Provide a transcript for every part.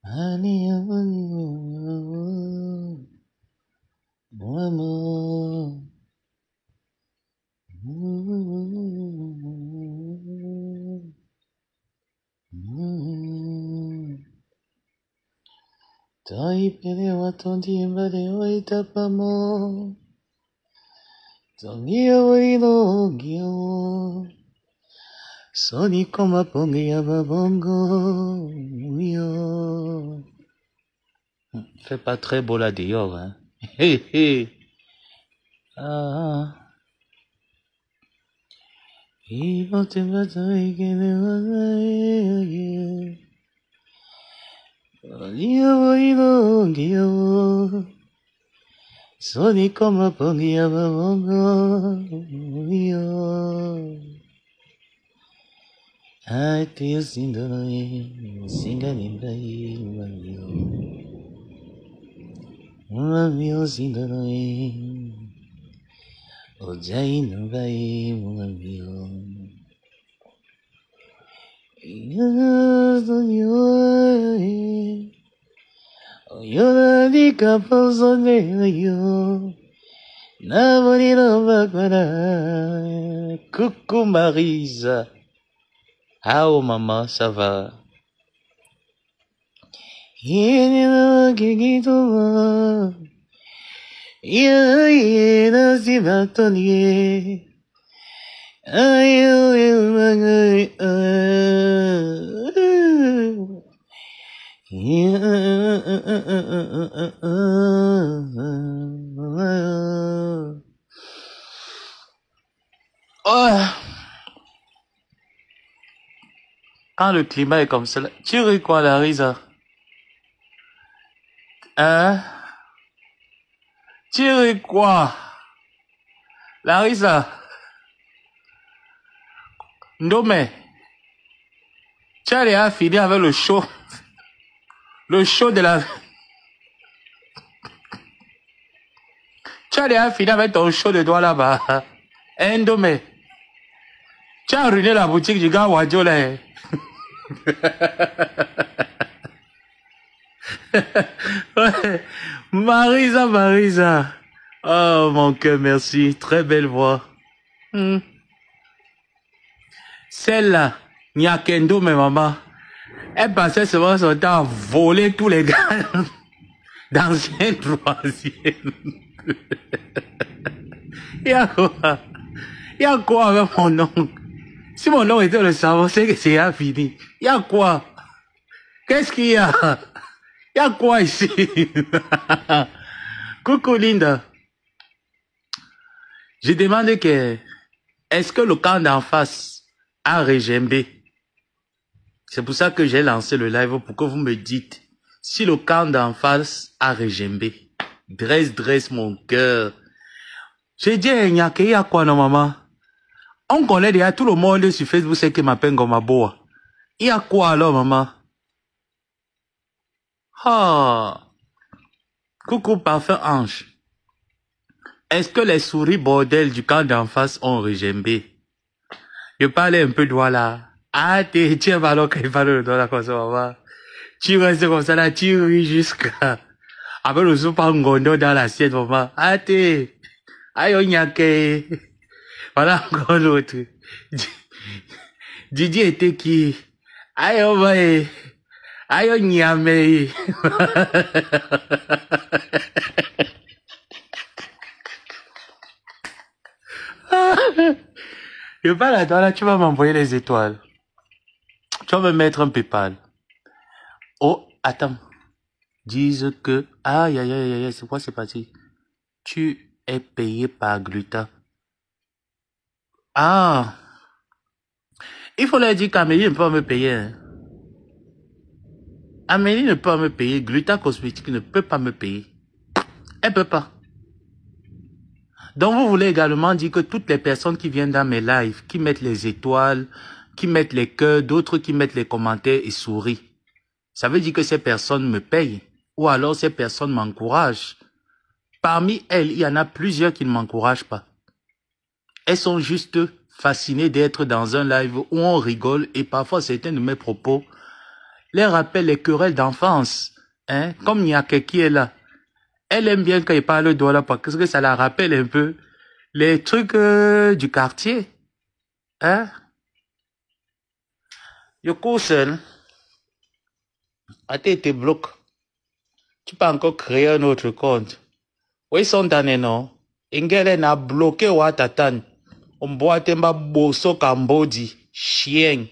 Ani mon amour. Taipere watondi mbade waitapamo. Tongia waino gyo. Soni koma pongi ababongo. Yo. Fait pas très beau là dehors, hein. Hé hé. Ah. Ils vont te battre avec les Yo. Soni koma pongi ababongo. Yo. Ate yo sindoi. Singa nimbai. Yo sindoi. Ojai no bai yo. Yo di caposo de yo. Nabori no bakara. Coucou Marisa. Ah oh maman, ça va. Yéna kikito. Yéna si batonier. Quand le climat est comme cela, tu ris quoi, Larisa? Hein? Tu ris quoi? Larisa? Ndome? Tu as déjà fini avec le show? Le show de la... Tu as déjà fini avec ton show de doigts là-bas? Hein, Ndome? Tu as ruiné la boutique du gars Wadjo là. Ouais. Marisa. Oh mon cœur, merci. Très belle voix. Celle-là, Nyakendo, mes mamans, elle passait souvent son temps à voler tous les gars d'anciens troisième. Il y a quoi avec mon oncle? Si mon oncle était le savon, c'est que c'est fini. Il y a quoi? Qu'est-ce qu'il y a? Il y a quoi ici? Coucou Linda. Je demande que, est-ce que le camp d'en face a régembé? C'est pour ça que j'ai lancé le live pour que vous me dites si le camp d'en face a régembé. Dresse mon cœur. J'ai dit, il y a quoi, non, maman? On connaît déjà tout le monde sur Facebook, c'est qui m'appelle Gomaboa. Il y a quoi alors, maman? Ah. Coucou, parfum ange. Est-ce que les souris bordel du camp d'en face ont régembé? Je parlais un peu de voilà. Ah, tiens, alors qu'il parle de doigt comme ça, maman. Tu restes comme ça là, tu ris jusqu'à... Avec le soupe en gondo dans l'assiette, maman. Ah, aïe, on y a que... Voilà encore l'autre. Didier était qui? Aïe, on va... Aïe, on y a mais... Je parle à toi là, tu vas m'envoyer les étoiles. Tu vas me mettre un PayPal. Oh, attends. Disent que... Aïe, c'est quoi c'est passé? Tu es payé par Gluta. Ah. Il faut leur dire qu'Amélie ne peut pas me payer. Hein. Amélie ne peut pas me payer. Gluta Cosmétique ne peut pas me payer. Elle ne peut pas. Donc vous voulez également dire que toutes les personnes qui viennent dans mes lives, qui mettent les étoiles, qui mettent les cœurs, d'autres qui mettent les commentaires et sourient, ça veut dire que ces personnes me payent. Ou alors ces personnes m'encouragent. Parmi elles, il y en a plusieurs qui ne m'encouragent pas. Elles sont juste fascinées d'être dans un live où on rigole et parfois certains de mes propos, les rappelle les querelles d'enfance. Hein? Comme Nyake qui est là. Elle aime bien quand il parle de là parce que ça la rappelle un peu les trucs du quartier. Hein? Yoko seul. Attends, te bloque. Tu peux encore créer un autre compte. Oui, son donné, non? Ingele n'a bloqué Watatan. On boit un bosso Cambodie. Chien.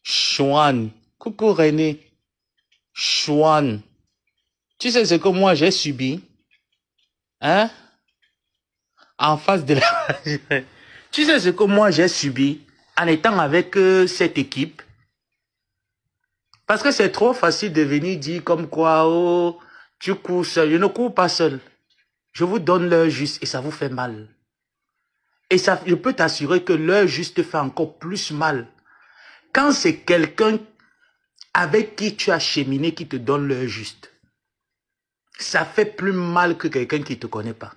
Chouan. Coucou René. Chouan. Tu sais ce que moi j'ai subi? Hein? En face de la... Tu sais ce que moi j'ai subi en étant avec cette équipe? Parce que c'est trop facile de venir dire comme quoi, oh, tu cours seul. Je ne cours pas seul. Je vous donne l'heure juste et ça vous fait mal. Et ça, je peux t'assurer que l'heure juste fait encore plus mal. Quand c'est quelqu'un avec qui tu as cheminé qui te donne l'heure juste, ça fait plus mal que quelqu'un qui ne te connaît pas.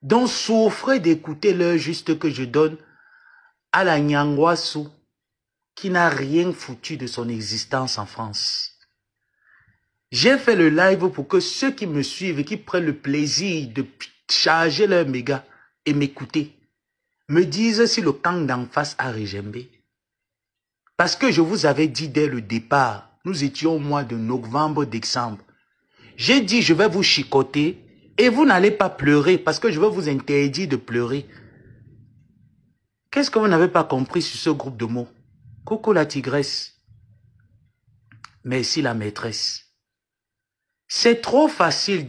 Donc souffrez d'écouter l'heure juste que je donne à la Nyangwasu qui n'a rien foutu de son existence en France. J'ai fait le live pour que ceux qui me suivent et qui prennent le plaisir de charger leur méga et m'écouter, me disent si le camp d'en face a régembé. Parce que je vous avais dit dès le départ, nous étions au mois de novembre, décembre. J'ai dit je vais vous chicoter et vous n'allez pas pleurer parce que je vais vous interdire de pleurer. Qu'est-ce que vous n'avez pas compris sur ce groupe de mots? Coucou la tigresse. Merci la maîtresse. C'est trop facile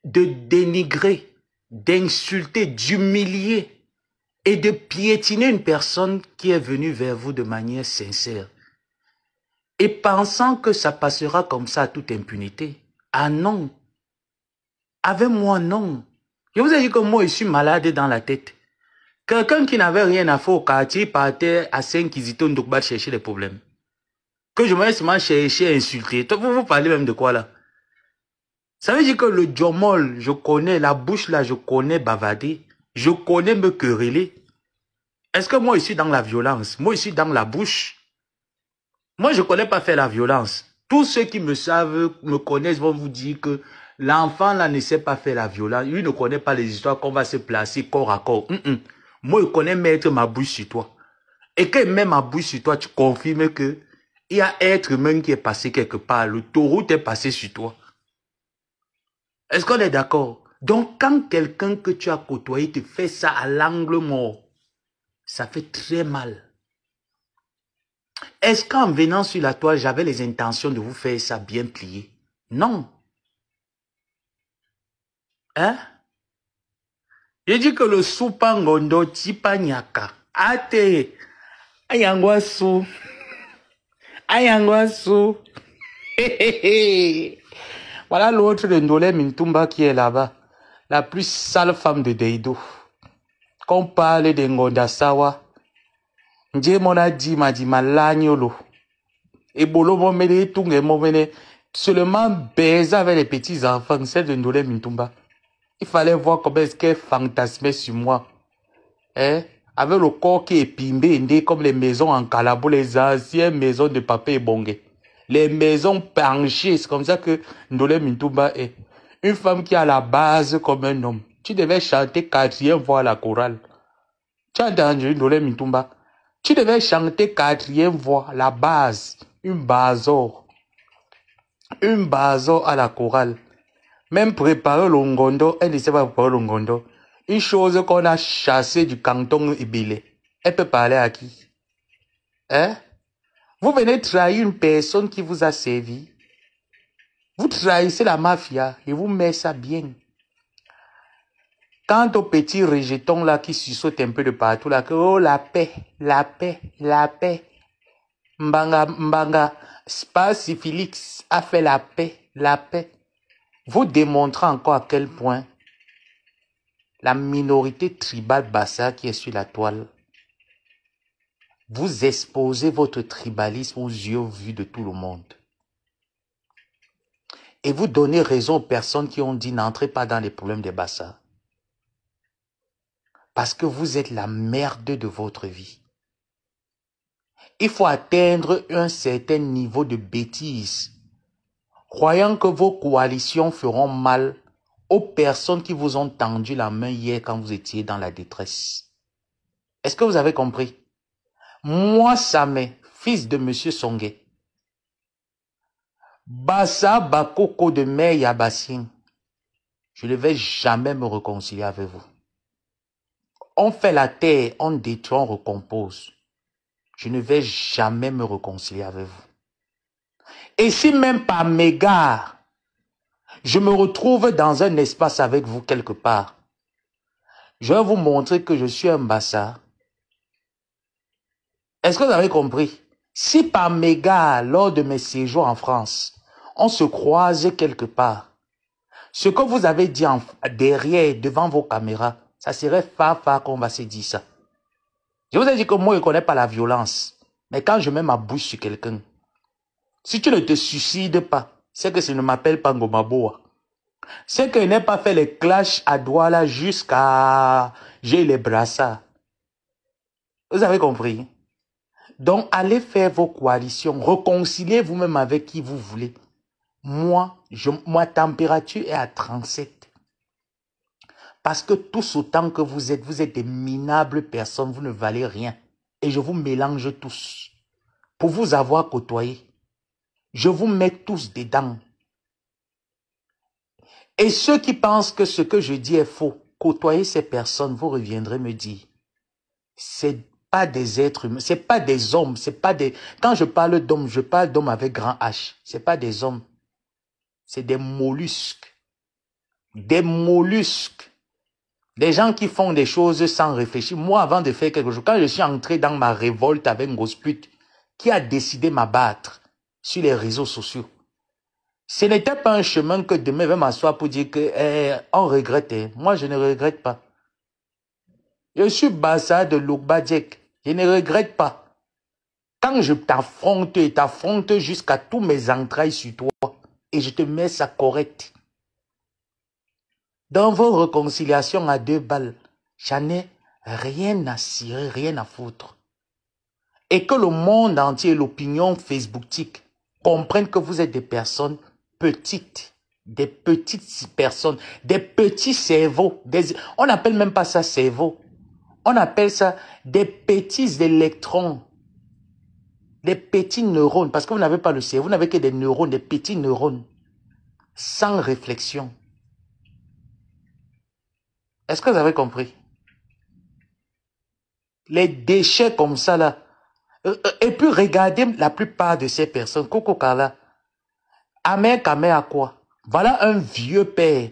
de dénigrer, d'insulter, d'humilier et de piétiner une personne qui est venue vers vous de manière sincère. Et pensant que ça passera comme ça à toute impunité. Ah non. Avec moi, non. Je vous ai dit que moi, je suis malade dans la tête. Quelqu'un qui n'avait rien à faire au quartier partait à 5 Kizito Ndokba chercher les problèmes. Que je me seulement chercher à insulter. Toi, vous parlez même de quoi là? Ça veut dire que le Djomol, je connais, la bouche là, je connais bavader. Je connais me quereller. Est-ce que moi, je suis dans la violence? Moi, je suis dans la bouche. Moi, je ne connais pas faire la violence. Tous ceux qui me savent, me connaissent, vont vous dire que l'enfant là ne sait pas faire la violence. Lui ne connaît pas les histoires qu'on va se placer corps à corps. Moi, je connais mettre ma bouche sur toi. Et quand je mets ma bouche sur toi, tu confirmes que il y a un être humain qui est passé quelque part. Le taureau est passé sur toi. Est-ce qu'on est d'accord? Donc, quand quelqu'un que tu as côtoyé te fait ça à l'angle mort, ça fait très mal. Est-ce qu'en venant sur la toile, j'avais les intentions de vous faire ça bien plié? Non. Hein? J'ai dit que le soupangondo tipanyaka. Ate. Ayangwasu. Ayangwasu. Voilà l'autre de Ndolé Mintumba qui est là-bas. La plus sale femme de Deido. Qu'on parle de Ngondasawa. Nje mona di ma di malagnolo. Et bolo mo mene tunge mo mene. Seulement baiser avec les petits enfants, celle de Ndolé Mintumba. Il fallait voir comment est-ce qu'elle fantasmait sur moi. Hein? Avec le corps qui est pimbé, comme les maisons en Calabo, les anciennes maisons de Papa et Bongé. Les maisons penchées, c'est comme ça que Ndolé Mintumba est. Une femme qui a la base comme un homme. Tu devais chanter 4e voix à la chorale. Tu as entendu Ndolé Mintumba? Tu devais chanter 4e voix, la base. Une baso. Une baso à la chorale. Même préparer le ngondo, elle ne sait pas préparer le ngondo. Une chose qu'on a chassée du canton Ibile. Elle peut parler à qui? Hein? Vous venez trahir une personne qui vous a servi. Vous trahissez la mafia et vous mettez ça bien. Quant au petit rejeton là qui sussaute un peu de partout là, que oh la paix, la paix, la paix. Mbanga, Spasi Félix a fait la paix, la paix. Vous démontrez encore à quel point la minorité tribale Bassa qui est sur la toile, vous exposez votre tribalisme aux yeux vus de tout le monde. Et vous donnez raison aux personnes qui ont dit n'entrez pas dans les problèmes des Bassa. Parce que vous êtes la merde de votre vie. Il faut atteindre un certain niveau de bêtise, croyant que vos coalitions feront mal aux personnes qui vous ont tendu la main hier quand vous étiez dans la détresse. Est-ce que vous avez compris? Moi, Samé, fils de Monsieur Songué, Bassa Bakoko de Mère Yabassine, je ne vais jamais me réconcilier avec vous. On fait la terre, on détruit, on recompose. Je ne vais jamais me réconcilier avec vous. Et si même par mégarde, je me retrouve dans un espace avec vous quelque part, je vais vous montrer que je suis un Bassa. Est-ce que vous avez compris? Si par mégarde, lors de mes séjours en France, on se croise quelque part, ce que vous avez dit derrière, devant vos caméras, ça serait fa qu'on va se dire ça. Je vous ai dit que moi, je ne connais pas la violence. Mais quand je mets ma bouche sur quelqu'un, si tu ne te suicides pas, c'est que je ne m'appelle pas Ngomaboa. C'est que je n'ai pas fait les clashs à Douala jusqu'à... J'ai les brassards. Vous avez compris? Donc, allez faire vos coalitions. Réconciliez vous-même avec qui vous voulez. Moi, ma température est à 37. Parce que tous autant que vous êtes des minables personnes, vous ne valez rien. Et je vous mélange tous. Pour vous avoir côtoyé, je vous mets tous dedans. Et ceux qui pensent que ce que je dis est faux, côtoyez ces personnes, vous reviendrez me dire. C'est pas des êtres humains, c'est pas des hommes, c'est pas des... Quand je parle d'hommes, je parle d'hommes avec grand H. C'est pas des hommes. C'est des mollusques. Des mollusques. Des gens qui font des choses sans réfléchir. Moi, avant de faire quelque chose, quand je suis entré dans ma révolte avec Ngosput, qui a décidé de m'abattre sur les réseaux sociaux, ce n'était pas un chemin que demain je vais m'asseoir pour dire que on regrette. Moi, je ne regrette pas. Je suis Bassa de Loukbadjek. Je ne regrette pas. Quand je t'affronte et t'affronte jusqu'à tous mes entrailles sur toi, et je te mets ça correct. Dans vos réconciliations à 2 balles, j'en ai rien à cirer, rien à foutre. Et que le monde entier, l'opinion facebooktique, comprennent que vous êtes des personnes petites, des petites personnes, des petits cerveaux. On n'appelle même pas ça cerveau. On appelle ça des petits électrons, des petits neurones. Parce que vous n'avez pas le cerveau, vous n'avez que des neurones, des petits neurones, sans réflexion. Est-ce que vous avez compris? Les déchets comme ça là. Et puis regardez la plupart de ces personnes. Coco Kala. Amer Kamer à quoi? Voilà un vieux père.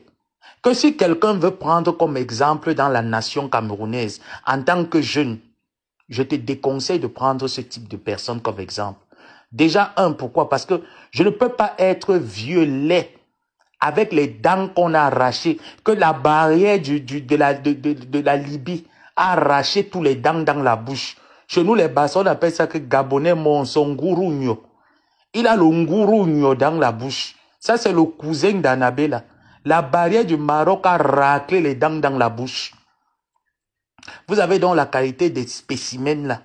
Que si quelqu'un veut prendre comme exemple dans la nation camerounaise, en tant que jeune, je te déconseille de prendre ce type de personne comme exemple. Déjà, pourquoi? Parce que je ne peux pas être vieux laid avec les dents qu'on a arrachées, que la barrière de la Libye a arraché tous les dents dans la bouche. Chez nous, les Bassons, on appelle ça que Gabonais, son gourou. Il a le gourou dans la bouche. Ça, c'est le cousin d'Anabé, là. La barrière du Maroc a raclé les dents dans la bouche. Vous avez donc la qualité des spécimens, là.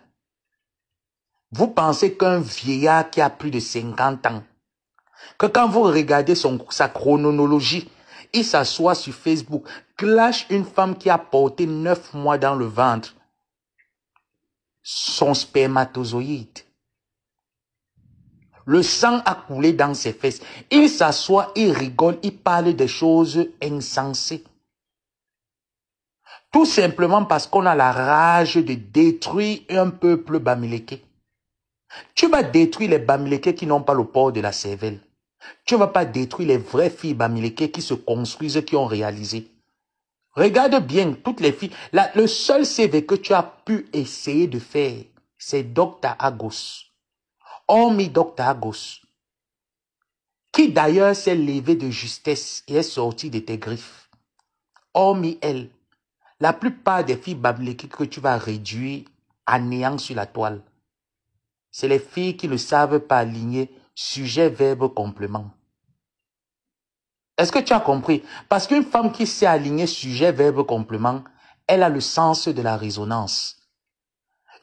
Vous pensez qu'un vieillard qui a plus de 50 ans, que quand vous regardez sa chronologie, il s'assoit sur Facebook, clash une femme qui a porté 9 mois dans le ventre, son spermatozoïde. Le sang a coulé dans ses fesses. Il s'assoit, il rigole, il parle des choses insensées. Tout simplement parce qu'on a la rage de détruire un peuple bamiléké. Tu vas détruire les bamilékés qui n'ont pas le port de la cervelle. Tu ne vas pas détruire les vraies filles bamilékés qui se construisent, qui ont réalisé. Regarde bien toutes les filles. Le seul CV que tu as pu essayer de faire, c'est Dr. Agos. Hormis Dr. Agos, qui d'ailleurs s'est levé de justesse et est sorti de tes griffes. Hormis elle, la plupart des filles bamilékées que tu vas réduire à néant sur la toile, c'est les filles qui ne savent pas aligner sujet, verbe, complément. Est-ce que tu as compris? Parce qu'une femme qui sait aligner sujet, verbe, complément, elle a le sens de la résonance.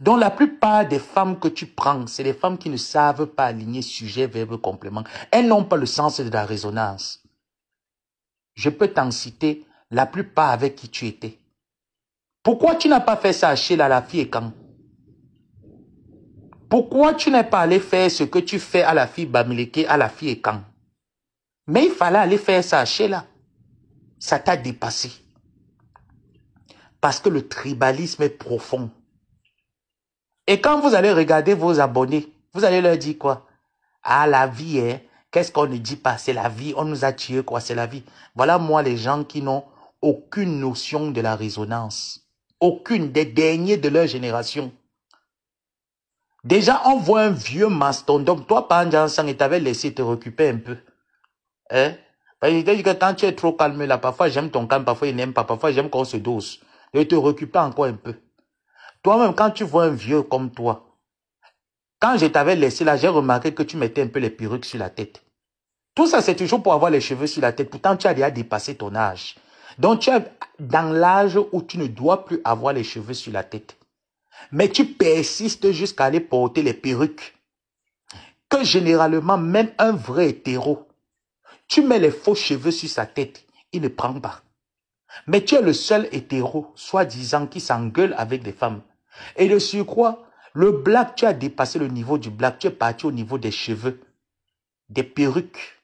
Donc la plupart des femmes que tu prends, c'est les femmes qui ne savent pas aligner sujet, verbe, complément. Elles n'ont pas le sens de la résonance. Je peux t'en citer la plupart avec qui tu étais. Pourquoi tu n'as pas fait ça à Sheila, à la fille et quand? Pourquoi tu n'es pas allé faire ce que tu fais à la fille Bamileke, à la fille et quand? Mais il fallait aller faire ça à Sheila. Ça t'a dépassé. Parce que le tribalisme est profond. Et quand vous allez regarder vos abonnés, vous allez leur dire quoi? Ah, la vie, hein? Qu'est-ce qu'on ne dit pas? C'est la vie. On nous a tués, quoi? C'est la vie. Voilà, moi, les gens qui n'ont aucune notion de la résonance. Aucune, des derniers de leur génération. Déjà, on voit un vieux mastodonte. Toi, Panjansan, et t'avais laissé te récupérer un peu. Hein? Parce que je te dis que quand tu es trop calme là, parfois j'aime ton calme, parfois il n'aime pas, parfois j'aime qu'on se dose. Et te récupère encore un peu. Toi-même, quand tu vois un vieux comme toi, quand je t'avais laissé là, j'ai remarqué que tu mettais un peu les perruques sur la tête. Tout ça, c'est toujours pour avoir les cheveux sur la tête. Pourtant, tu as déjà dépassé ton âge. Donc, tu es dans l'âge où tu ne dois plus avoir les cheveux sur la tête. Mais tu persistes jusqu'à aller porter les perruques. Que généralement, même un vrai hétéro, tu mets les faux cheveux sur sa tête, il ne prend pas. Mais tu es le seul hétéro, soi-disant, qui s'engueule avec des femmes. Et de surcroît, le black, tu as dépassé le niveau du black, tu es parti au niveau des cheveux, des perruques.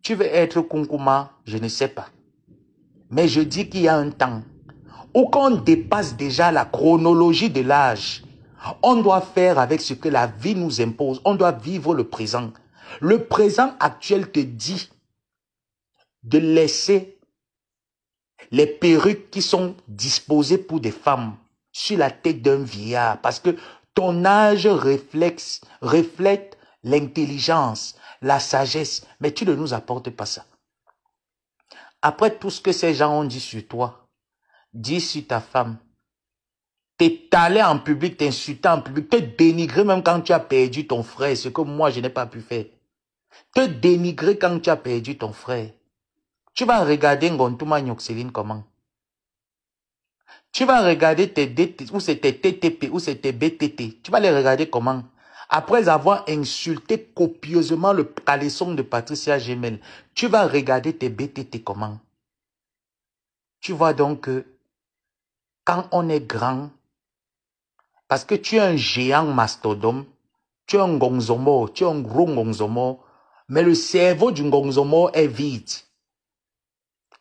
Tu veux être Kunkuma, je ne sais pas. Mais je dis qu'il y a un temps où quand on dépasse déjà la chronologie de l'âge, on doit faire avec ce que la vie nous impose. On doit vivre le présent. Le présent actuel te dit de laisser les perruques qui sont disposées pour des femmes sur la tête d'un vieillard. Parce que ton âge reflète l'intelligence, la sagesse. Mais tu ne nous apportes pas ça. Après tout ce que ces gens ont dit sur toi, dis sur ta femme, t'étaler en public, t'insulter en public, te dénigrer même quand tu as perdu ton frère, ce que moi je n'ai pas pu faire. Te dénigrer quand tu as perdu ton frère. Tu vas regarder Ngontuma Nyoxeline comment? Tu vas regarder tes DT, ou c'est tes TTP, ou c'est tes BTT. Tu vas les regarder comment? Après avoir insulté copieusement le caleçon de Patricia Gemel, tu vas regarder tes BTT comment? Tu vois donc que quand on est grand, parce que tu es un géant mastodome, tu es un gonzomo, tu es un gros gonzomo, mais le cerveau du gonzomo est vide.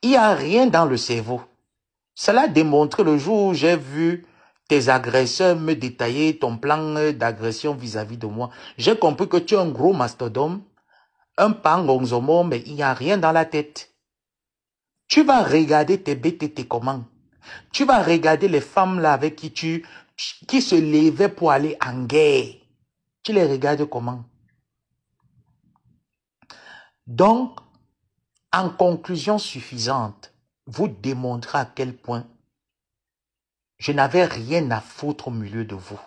Il n'y a rien dans le cerveau. Cela a démontré le jour où j'ai vu tes agresseurs me détailler ton plan d'agression vis-à-vis de moi. J'ai compris que tu es un gros mastodome, un pan gonzomo, mais il n'y a rien dans la tête. Tu vas regarder tes BTT comment? Tu vas regarder les femmes là avec qui se levaient pour aller en guerre. Tu les regardes comment? Donc, en conclusion suffisante, vous démontrez à quel point je n'avais rien à foutre au milieu de vous.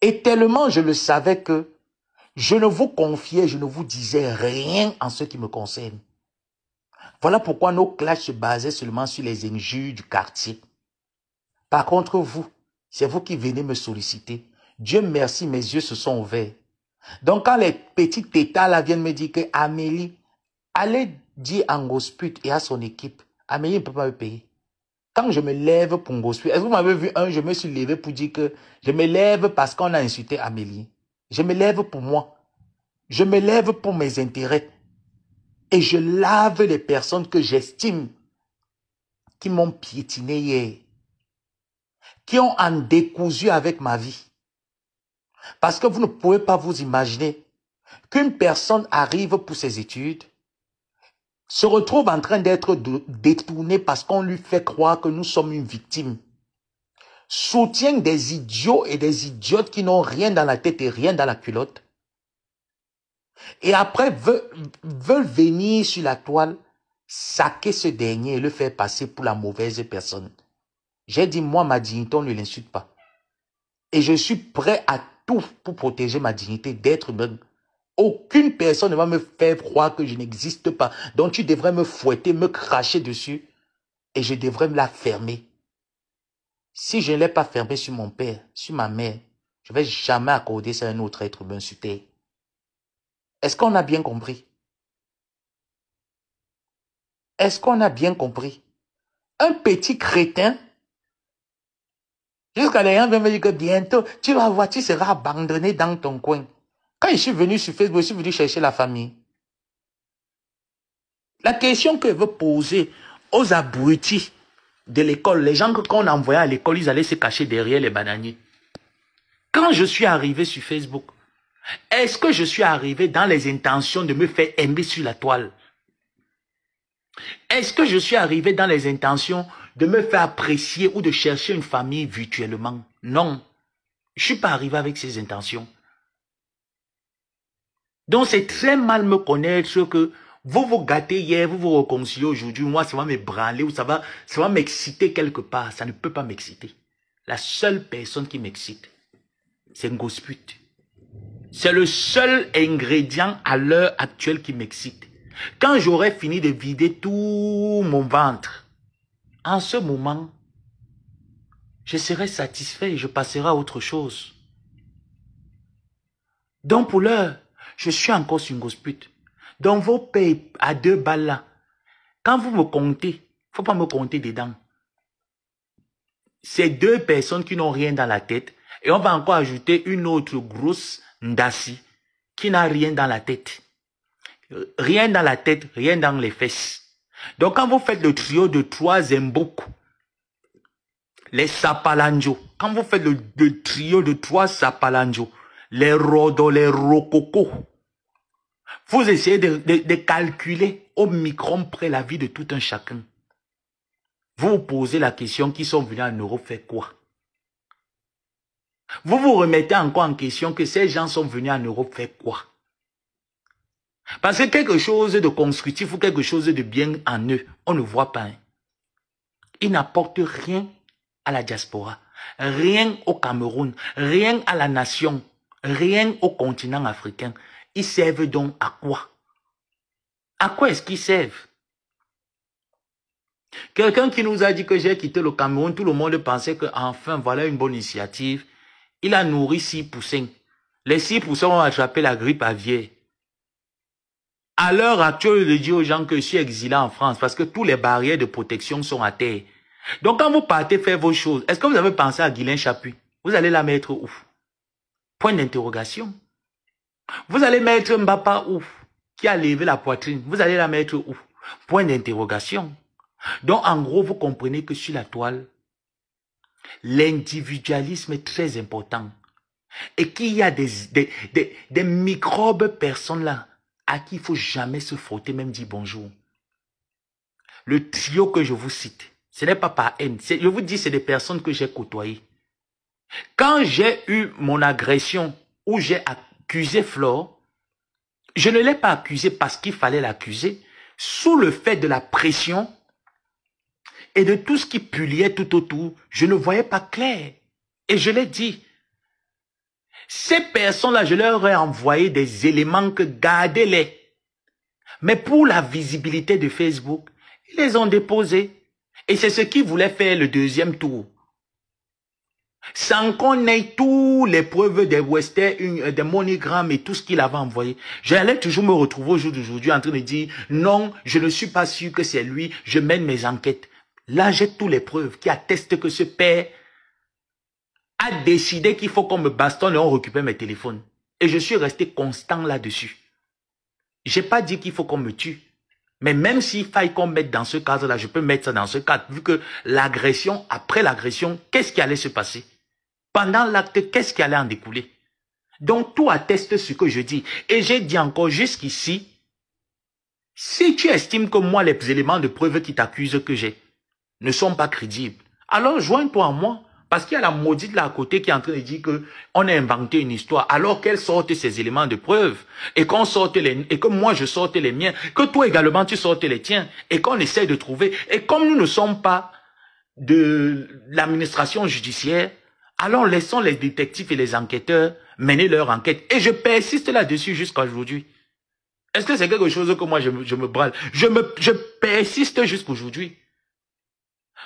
Et tellement je le savais que je ne vous confiais, je ne vous disais rien en ce qui me concerne. Voilà pourquoi nos clashs se basaient seulement sur les injures du quartier. Par contre, vous, c'est vous qui venez me solliciter. Dieu merci, mes yeux se sont ouverts. Donc, quand les petits tétas là viennent me dire que Amélie, allez dire à Ngosput et à son équipe, Amélie ne peut pas me payer. Quand je me lève pour Ngosput, est-ce que vous m'avez vu je me suis levé pour dire que je me lève parce qu'on a insulté Amélie. Je me lève pour moi. Je me lève pour mes intérêts. Et je lave les personnes que j'estime qui m'ont piétiné hier, qui ont en décousu avec ma vie. Parce que vous ne pouvez pas vous imaginer qu'une personne arrive pour ses études, se retrouve en train d'être détournée parce qu'on lui fait croire que nous sommes une victime, soutient des idiots et des idiotes qui n'ont rien dans la tête et rien dans la culotte, et après veulent venir sur la toile, saquer ce dernier et le faire passer pour la mauvaise personne. J'ai dit, moi, ma dignité, on ne l'insulte pas. Et je suis prêt à tout pour protéger ma dignité d'être humain. Aucune personne ne va me faire croire que je n'existe pas. Donc tu devrais me fouetter, me cracher dessus et je devrais me la fermer. Si je ne l'ai pas fermé sur mon père, sur ma mère, je ne vais jamais accorder ça à un autre être humain sur terre. Est-ce qu'on a bien compris? Est-ce qu'on a bien compris? Un petit crétin, jusqu'à les gens viennent me dire que bientôt, tu vas voir, tu seras abandonné dans ton coin. Quand je suis venu sur Facebook, je suis venu chercher la famille. La question que je veux poser aux abrutis de l'école, les gens qu'on envoyait à l'école, ils allaient se cacher derrière les bananiers. Quand je suis arrivé sur Facebook, est-ce que je suis arrivé dans les intentions de me faire aimer sur la toile? Est-ce que je suis arrivé dans les intentions de me faire apprécier ou de chercher une famille virtuellement? Non. Je ne suis pas arrivé avec ces intentions. Donc c'est très mal me connaître que vous vous gâtez hier, vous vous réconciliez aujourd'hui, moi ça va me branler ou ça va m'exciter quelque part. Ça ne peut pas m'exciter. La seule personne qui m'excite, c'est Ngosput. C'est le seul ingrédient à l'heure actuelle qui m'excite. Quand j'aurai fini de vider tout mon ventre, en ce moment, je serai satisfait et je passerai à autre chose. Donc pour l'heure, je suis encore sur Ngosput. Donc vos payes à 2 balles là, quand vous me comptez, il ne faut pas me compter dedans. C'est 2 personnes qui n'ont rien dans la tête et on va encore ajouter une autre grosse ndassi qui n'a rien dans la tête. Rien dans la tête, rien dans les fesses. Donc quand vous faites le trio de 3 Zembok, les Sapalanjo, quand vous faites le trio de 3 Sapalanjo, les Rodo, les Rococo, vous essayez de calculer au micron près la vie de tout un chacun. Vous vous posez la question, qui sont venus en Europe faire quoi? Vous vous remettez encore en question que ces gens sont venus en Europe faire quoi? Parce que quelque chose de constructif ou quelque chose de bien en eux, on ne voit pas. Hein. Ils n'apportent rien à la diaspora, rien au Cameroun, rien à la nation, rien au continent africain. Ils servent donc à quoi? À quoi est-ce qu'ils servent? Quelqu'un qui nous a dit que j'ai quitté le Cameroun, tout le monde pensait que enfin voilà une bonne initiative. Il a nourri 6 poussins. Les 6 poussins ont attrapé la grippe aviaire. À l'heure actuelle, je dis aux gens que je suis exilé en France parce que toutes les barrières de protection sont à terre. Donc quand vous partez faire vos choses, est-ce que vous avez pensé à Guylaine Chapuis? Vous allez la mettre où? Point d'interrogation. Vous allez mettre Mbapa où? Qui a levé la poitrine? Vous allez la mettre où? Point d'interrogation. Donc en gros, vous comprenez que sur la toile, l'individualisme est très important. Et qu'il y a des microbes personnes là à qui il ne faut jamais se frotter, même dire bonjour. Le trio que je vous cite, ce n'est pas par haine. Je vous dis, c'est des personnes que j'ai côtoyées. Quand j'ai eu mon agression, où j'ai accusé Flore, je ne l'ai pas accusé parce qu'il fallait l'accuser, sous le fait de la pression et de tout ce qui pullait tout autour, je ne voyais pas clair. Et je l'ai dit. Ces personnes-là, je leur ai envoyé des éléments que gardez-les. Mais pour la visibilité de Facebook, ils les ont déposés. Et c'est ce qu'ils voulaient faire le deuxième tour. Sans qu'on ait toutes les preuves des Western, des MoneyGram et tout ce qu'il avait envoyé. J'allais toujours me retrouver au jour d'aujourd'hui en train de dire, non, je ne suis pas sûr que c'est lui, je mène mes enquêtes. Là, j'ai toutes les preuves qui attestent que ce père a décidé qu'il faut qu'on me bastonne et on récupère mes téléphones. Et je suis resté constant là-dessus. J'ai pas dit qu'il faut qu'on me tue. Mais même s'il faille qu'on mette dans ce cadre-là, je peux mettre ça dans ce cadre. Vu que l'agression, après l'agression, qu'est-ce qui allait se passer? Pendant l'acte, qu'est-ce qui allait en découler? Donc tout atteste ce que je dis. Et j'ai dit encore jusqu'ici, si tu estimes que moi, les éléments de preuve qui t'accusent que j'ai ne sont pas crédibles, alors joins-toi à moi. Parce qu'il y a la maudite là à côté qui est en train de dire que on a inventé une histoire, alors qu'elle sorte ces éléments de preuve, et qu'on sorte et que moi je sorte les miens, que toi également tu sortes les tiens, et qu'on essaie de trouver. Et comme nous ne sommes pas de l'administration judiciaire, alors laissons les détectives et les enquêteurs mener leur enquête. Et je persiste là-dessus jusqu'à aujourd'hui. Est-ce que c'est quelque chose que moi je me brale? Je persiste jusqu'à aujourd'hui.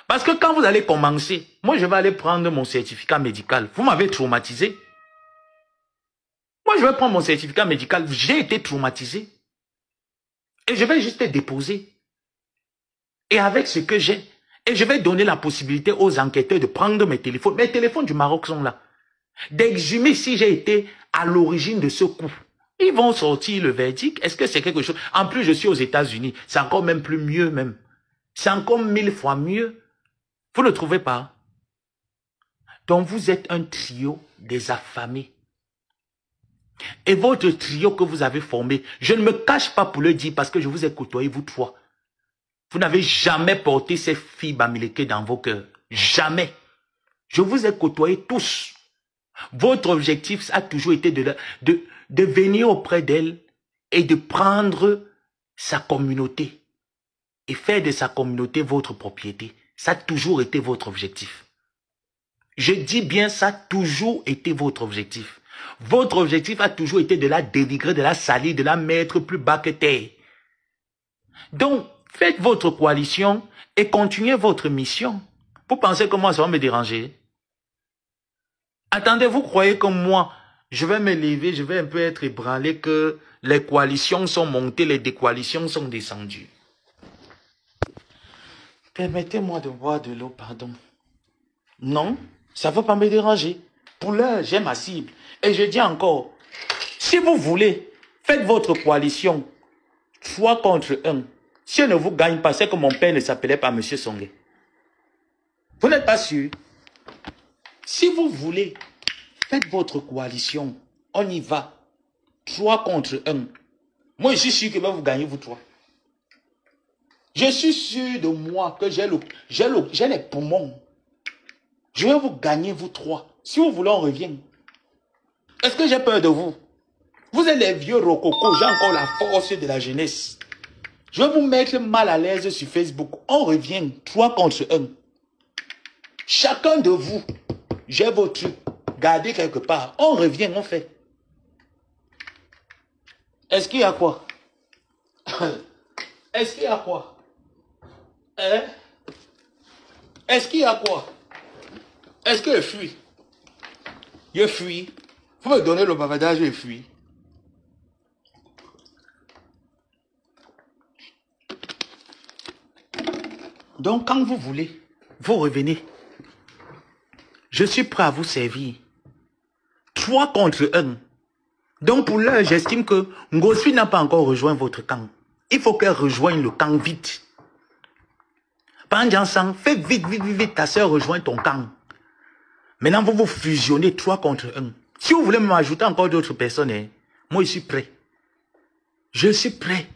Parce que quand vous allez commencer, moi je vais aller prendre mon certificat médical. Vous m'avez traumatisé. Moi je vais prendre mon certificat médical. J'ai été traumatisé. Et je vais juste déposer. Et avec ce que j'ai, et je vais donner la possibilité aux enquêteurs de prendre mes téléphones. Mes téléphones du Maroc sont là. D'exhumer si j'ai été à l'origine de ce coup. Ils vont sortir le verdict. Est-ce que c'est quelque chose? En plus, je suis aux États-Unis. C'est encore même plus mieux même. C'est encore 1000 fois mieux. Vous ne le trouvez pas? Donc vous êtes un trio des affamés. Et votre trio que vous avez formé, je ne me cache pas pour le dire parce que je vous ai côtoyé, vous trois. Vous n'avez jamais porté ces filles bamileke dans vos cœurs. Jamais. Je vous ai côtoyé tous. Votre objectif a toujours été de venir auprès d'elle et de prendre sa communauté et faire de sa communauté votre propriété. Ça a toujours été votre objectif. Je dis bien, ça a toujours été votre objectif. Votre objectif a toujours été de la dénigrer, de la salir, de la mettre plus bas que terre. Donc, faites votre coalition et continuez votre mission. Vous pensez que moi, ça va me déranger? Attendez, vous croyez que moi, je vais me lever, je vais un peu être ébranlé que les coalitions sont montées, les décoalitions sont descendues. Permettez-moi de boire de l'eau, pardon. Non, ça ne va pas me déranger. Pour l'heure, j'ai ma cible. Et je dis encore, si vous voulez, faites votre coalition 3 contre 1. Si elle ne vous gagne pas, c'est que mon père ne s'appelait pas M. Songe. Vous n'êtes pas sûr? Si vous voulez, faites votre coalition. On y va. 3 contre 1. Moi, je suis sûr que vous gagnez, vous trois. Je suis sûr de moi que j'ai les poumons. Je vais vous gagner, vous trois. Si vous voulez, on revient. Est-ce que j'ai peur de vous? Vous êtes les vieux rococos, j'ai encore la force de la jeunesse. Je vais vous mettre mal à l'aise sur Facebook. On revient 3 contre 1. Chacun de vous, j'ai vos trucs. Gardez quelque part. On revient, on fait. Est-ce qu'il y a quoi? Est-ce qu'il y a quoi? Hein? Est-ce qu'il y a quoi? Est-ce que je fuis? Je fuis. Vous me donnez le bavardage, je fuis. Donc, quand vous voulez, vous revenez. Je suis prêt à vous servir. 3 contre 1. Donc, pour l'heure, j'estime que Ngosui n'a pas encore rejoint votre camp. Il faut qu'elle rejoigne le camp vite. Pandiansan, fais vite, vite, vite, vite, ta soeur rejoint ton camp. Maintenant, vous vous fusionnez 3 contre 1. Si vous voulez m'ajouter encore d'autres personnes, hein, moi, je suis prêt. Je suis prêt.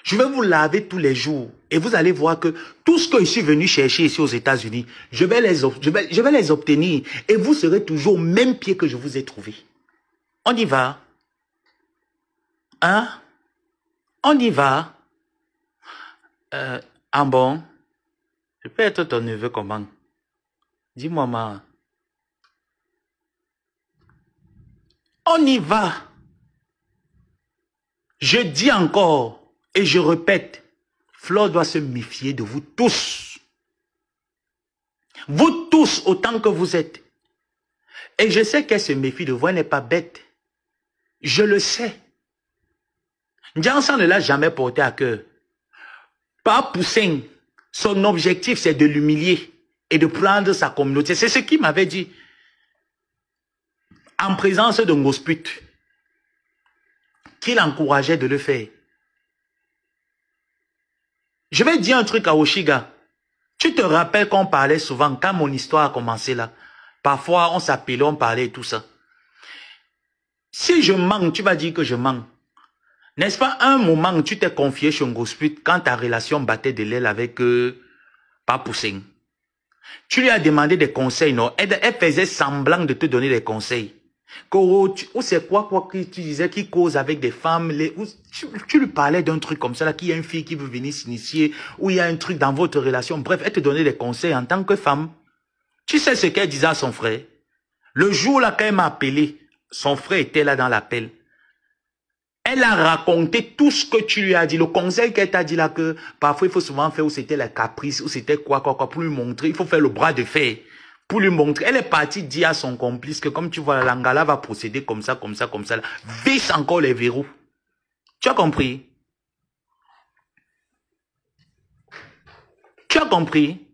Je vais vous laver tous les jours. Et vous allez voir que tout ce que je suis venu chercher ici aux États-Unis, je vais les obtenir. Et vous serez toujours au même pied que je vous ai trouvé. On y va. Hein? On y va. Ah bon? Je peux être ton neveu comment? Dis-moi, maman. On y va. Je dis encore et je répète, Flore doit se méfier de vous tous. Vous tous autant que vous êtes. Et je sais qu'elle se méfie de vous, elle n'est pas bête. Je le sais. Ndiansan ne l'a jamais porté à cœur. Par Poussin, son objectif c'est de l'humilier et de prendre sa communauté. C'est ce qu'il m'avait dit. En présence de Ngosput, qu'il encourageait de le faire. Je vais dire un truc à Oshiga. Tu te rappelles qu'on parlait souvent, quand mon histoire a commencé là, parfois on s'appelait, on parlait et tout ça. Si je mens, tu vas dire que je mens. N'est-ce pas un moment où tu t'es confié chez Ngosput quand ta relation battait de l'aile avec Papoussing? Tu lui as demandé des conseils, non? Elle faisait semblant de te donner des conseils. Ou c'est quoi que tu disais qui cause avec des femmes, tu lui parlais d'un truc comme ça, là, qu'il y a une fille qui veut venir s'initier, ou il y a un truc dans votre relation, bref, elle te donnait des conseils en tant que femme. Tu sais ce qu'elle disait à son frère? Le jour là, quand elle m'a appelé, son frère était là dans l'appel. Elle a raconté tout ce que tu lui as dit. Le conseil qu'elle t'a dit là, que parfois il faut souvent faire où c'était la caprice, où c'était quoi, pour lui montrer. Il faut faire le bras de fer pour lui montrer. Elle est partie dire à son complice que comme tu vois, la Lingala va procéder comme ça, comme ça, comme ça. Là. Visse encore les verrous. Tu as compris? Tu as compris?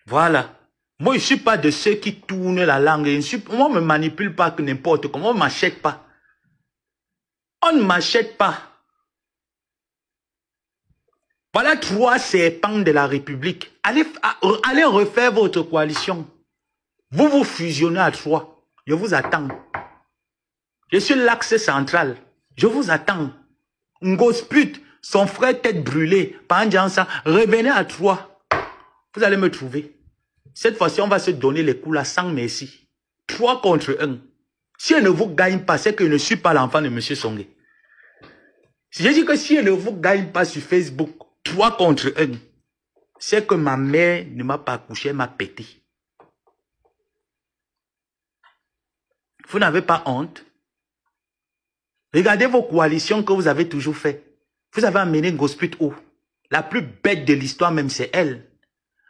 Voilà. Moi, je ne suis pas de ceux qui tournent la langue. Moi, on ne me manipule pas que n'importe comment. On ne m'achète pas. On ne m'achète pas. Voilà 3 serpents de la République. Allez refaire votre coalition. Vous vous fusionnez à 3. Je vous attends. Je suis l'axe central. Je vous attends. Ngosput, son frère tête brûlée, par un ça, revenez à 3. Vous allez me trouver. Cette fois-ci, on va se donner les coups là sans merci. 3 contre 1. Si elle ne vous gagne pas, c'est que je ne suis pas l'enfant de M. Songé. Si je dis que si elle ne vous gagne pas sur Facebook, 3 contre 1, c'est que ma mère ne m'a pas couché, elle m'a pété. Vous n'avez pas honte? Regardez vos coalitions que vous avez toujours fait. Vous avez amené Ngosput où? La plus bête de l'histoire même, c'est elle.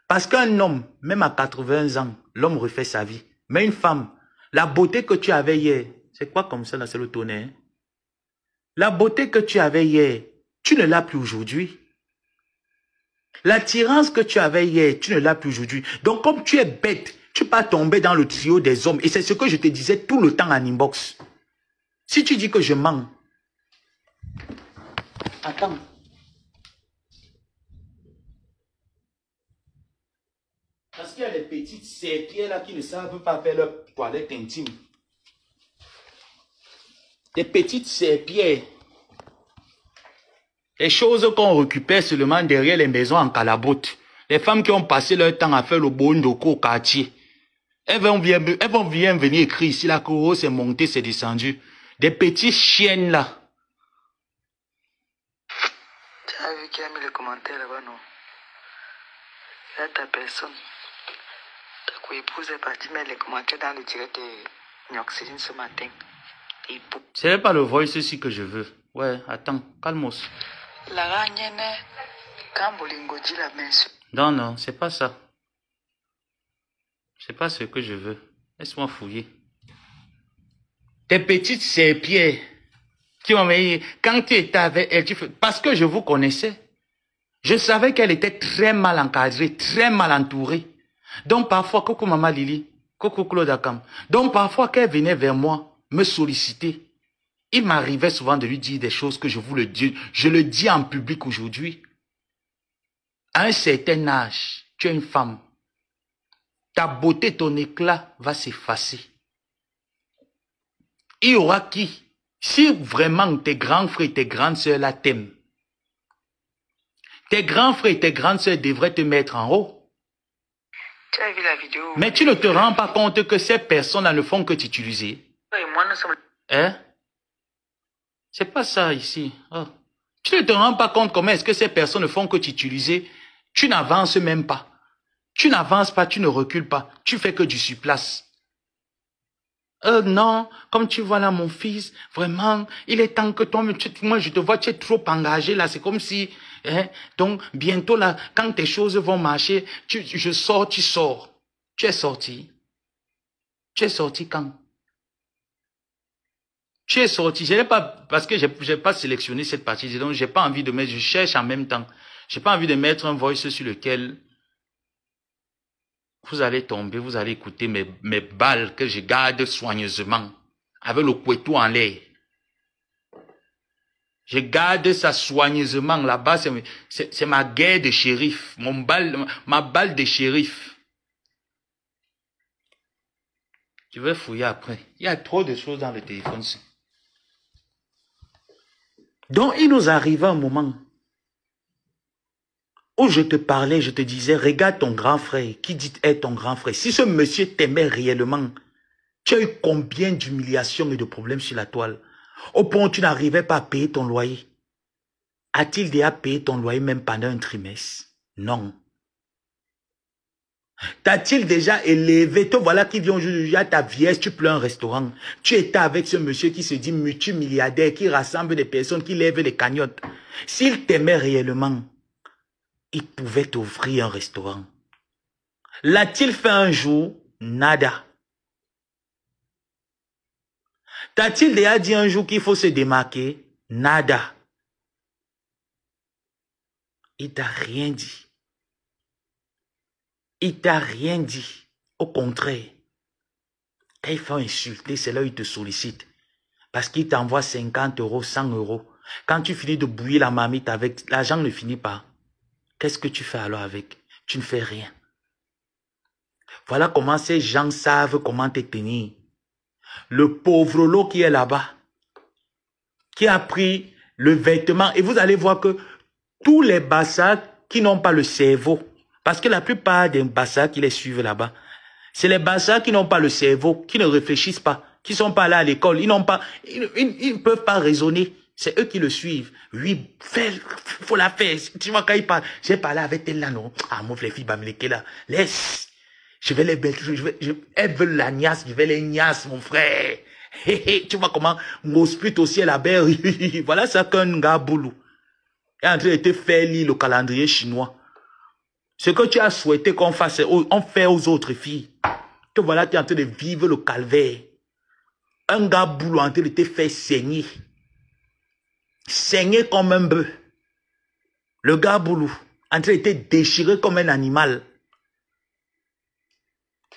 Parce qu'un homme, même à 80 ans, l'homme refait sa vie. Mais une femme, la beauté que tu avais hier, c'est quoi comme ça là, c'est le tonnerre? La beauté que tu avais hier, tu ne l'as plus aujourd'hui. L'attirance que tu avais hier, tu ne l'as plus aujourd'hui. Donc comme tu es bête, tu peux pas tomber dans le trio des hommes. Et c'est ce que je te disais tout le temps en inbox. Si tu dis que je mens, attends. Parce qu'il y a des petites serpillères là qui ne savent pas faire leur toilette intime. Des petites serpillères. Les choses qu'on récupère seulement derrière les maisons en calabote. Les femmes qui ont passé leur temps à faire le bondoko au quartier. Elles vont bien venir écrire ici, la cour c'est monté, c'est descendu. Des petites chiennes là. Tu as vu qui a mis les commentaires là-bas, non? Là, ta personne. Ta co-épouse est partie mettre les commentaires dans le direct de Nyoxéline ce matin. Ce n'est pas le voice ici que je veux. Ouais, attends, calmos. La ragnenne, quand Bolingo dit la mention. Non, non, c'est pas ça. C'est pas ce que je veux. Laisse-moi fouiller. Tes petites serpillères qui m'ont dit, quand tu étais avec elle, parce que je vous connaissais, je savais qu'elle était très mal encadrée, très mal entourée. Donc parfois, coucou maman Lili, coucou Claude Akam, donc parfois qu'elle venait vers moi, me solliciter, il m'arrivait souvent de lui dire des choses que je le dis en public aujourd'hui. À un certain âge, tu es une femme. Ta beauté, ton éclat va s'effacer. Il y aura qui? Si vraiment tes grands frères et tes grandes sœurs là t'aiment, tes grands frères et tes grandes sœurs devraient te mettre en haut. Tu as vu la vidéo? Mais tu ne te rends pas compte que ces personnes-là ne font que t'utiliser. Et moi, nous sommes... Hein? C'est pas ça ici. Oh. Tu ne te rends pas compte comment est-ce que ces personnes ne font que t'utiliser. Tu n'avances même pas. Tu n'avances pas, tu ne recules pas. Tu fais que du surplace. Non, comme tu vois là mon fils, vraiment, il est temps que toi, moi je te vois, tu es trop engagé là, c'est comme si, donc bientôt là, quand tes choses vont marcher, je sors, tu sors. Tu es sorti. Tu es sorti quand? Tu es sorti, je n'ai pas, parce que j'ai pas sélectionné cette partie, donc j'ai pas envie de mettre, je cherche en même temps. J'ai pas envie de mettre un voice sur lequel vous allez tomber, vous allez écouter mes balles que je garde soigneusement, avec le couteau en l'air. Je garde ça soigneusement, là-bas, c'est ma guerre de shérif, ma balle de shérif. Je vais fouiller après. Il y a trop de choses dans le téléphone. Donc, il nous arrive un moment où je te parlais, je te disais, regarde ton grand frère, qui dit être ton grand frère. Si ce monsieur t'aimait réellement, tu as eu combien d'humiliations et de problèmes sur la toile? Au point où tu n'arrivais pas à payer ton loyer. A-t-il déjà payé ton loyer même pendant un trimestre? Non. T'a-t-il déjà élevé? Te voilà qui vient aujourd'hui à ta vieillesse, tu pleures un restaurant. Tu étais avec ce monsieur qui se dit multimilliardaire, qui rassemble des personnes, qui lève les cagnottes. S'il t'aimait réellement, il pouvait t'offrir un restaurant. L'a-t-il fait un jour? Nada. T'a-t-il déjà dit un jour qu'il faut se démarquer? Nada. Il t'a rien dit. Il t'a rien dit. Au contraire. Quand il faut insulter, c'est là où il te sollicite. Parce qu'il t'envoie 50 euros, 100 euros. Quand tu finis de bouillir la marmite avec, l'argent ne finit pas. Qu'est-ce que tu fais alors avec? Tu ne fais rien. Voilà comment ces gens savent comment te tenir. Le pauvre lot qui est là-bas, qui a pris le vêtement, et vous allez voir que tous les bassards qui n'ont pas le cerveau, parce que la plupart des bassards qui les suivent là-bas, c'est les bassards qui n'ont pas le cerveau, qui ne réfléchissent pas, qui ne sont pas là à l'école, ils ne peuvent pas raisonner. C'est eux qui le suivent. Oui, faut la faire. Tu vois, quand ils parlent, j'ai parlé avec elle là, non? Ah, moi, les filles, bamileke là. Laisse. Je vais les belles, elles veulent la niasse, je vais les niasse, mon frère. Tu vois comment, m'hospite aussi à la belle. Voilà ça qu'un gars boulot. est en train de te faire lire le calendrier chinois. Ce que tu as souhaité qu'on fasse, on fait aux autres filles. Te voilà, tu es en train de vivre le calvaire. Un gars boulot en train de te faire saigner. Saigner comme un bœuf. Le gars boulot en train de te déchirer comme un animal.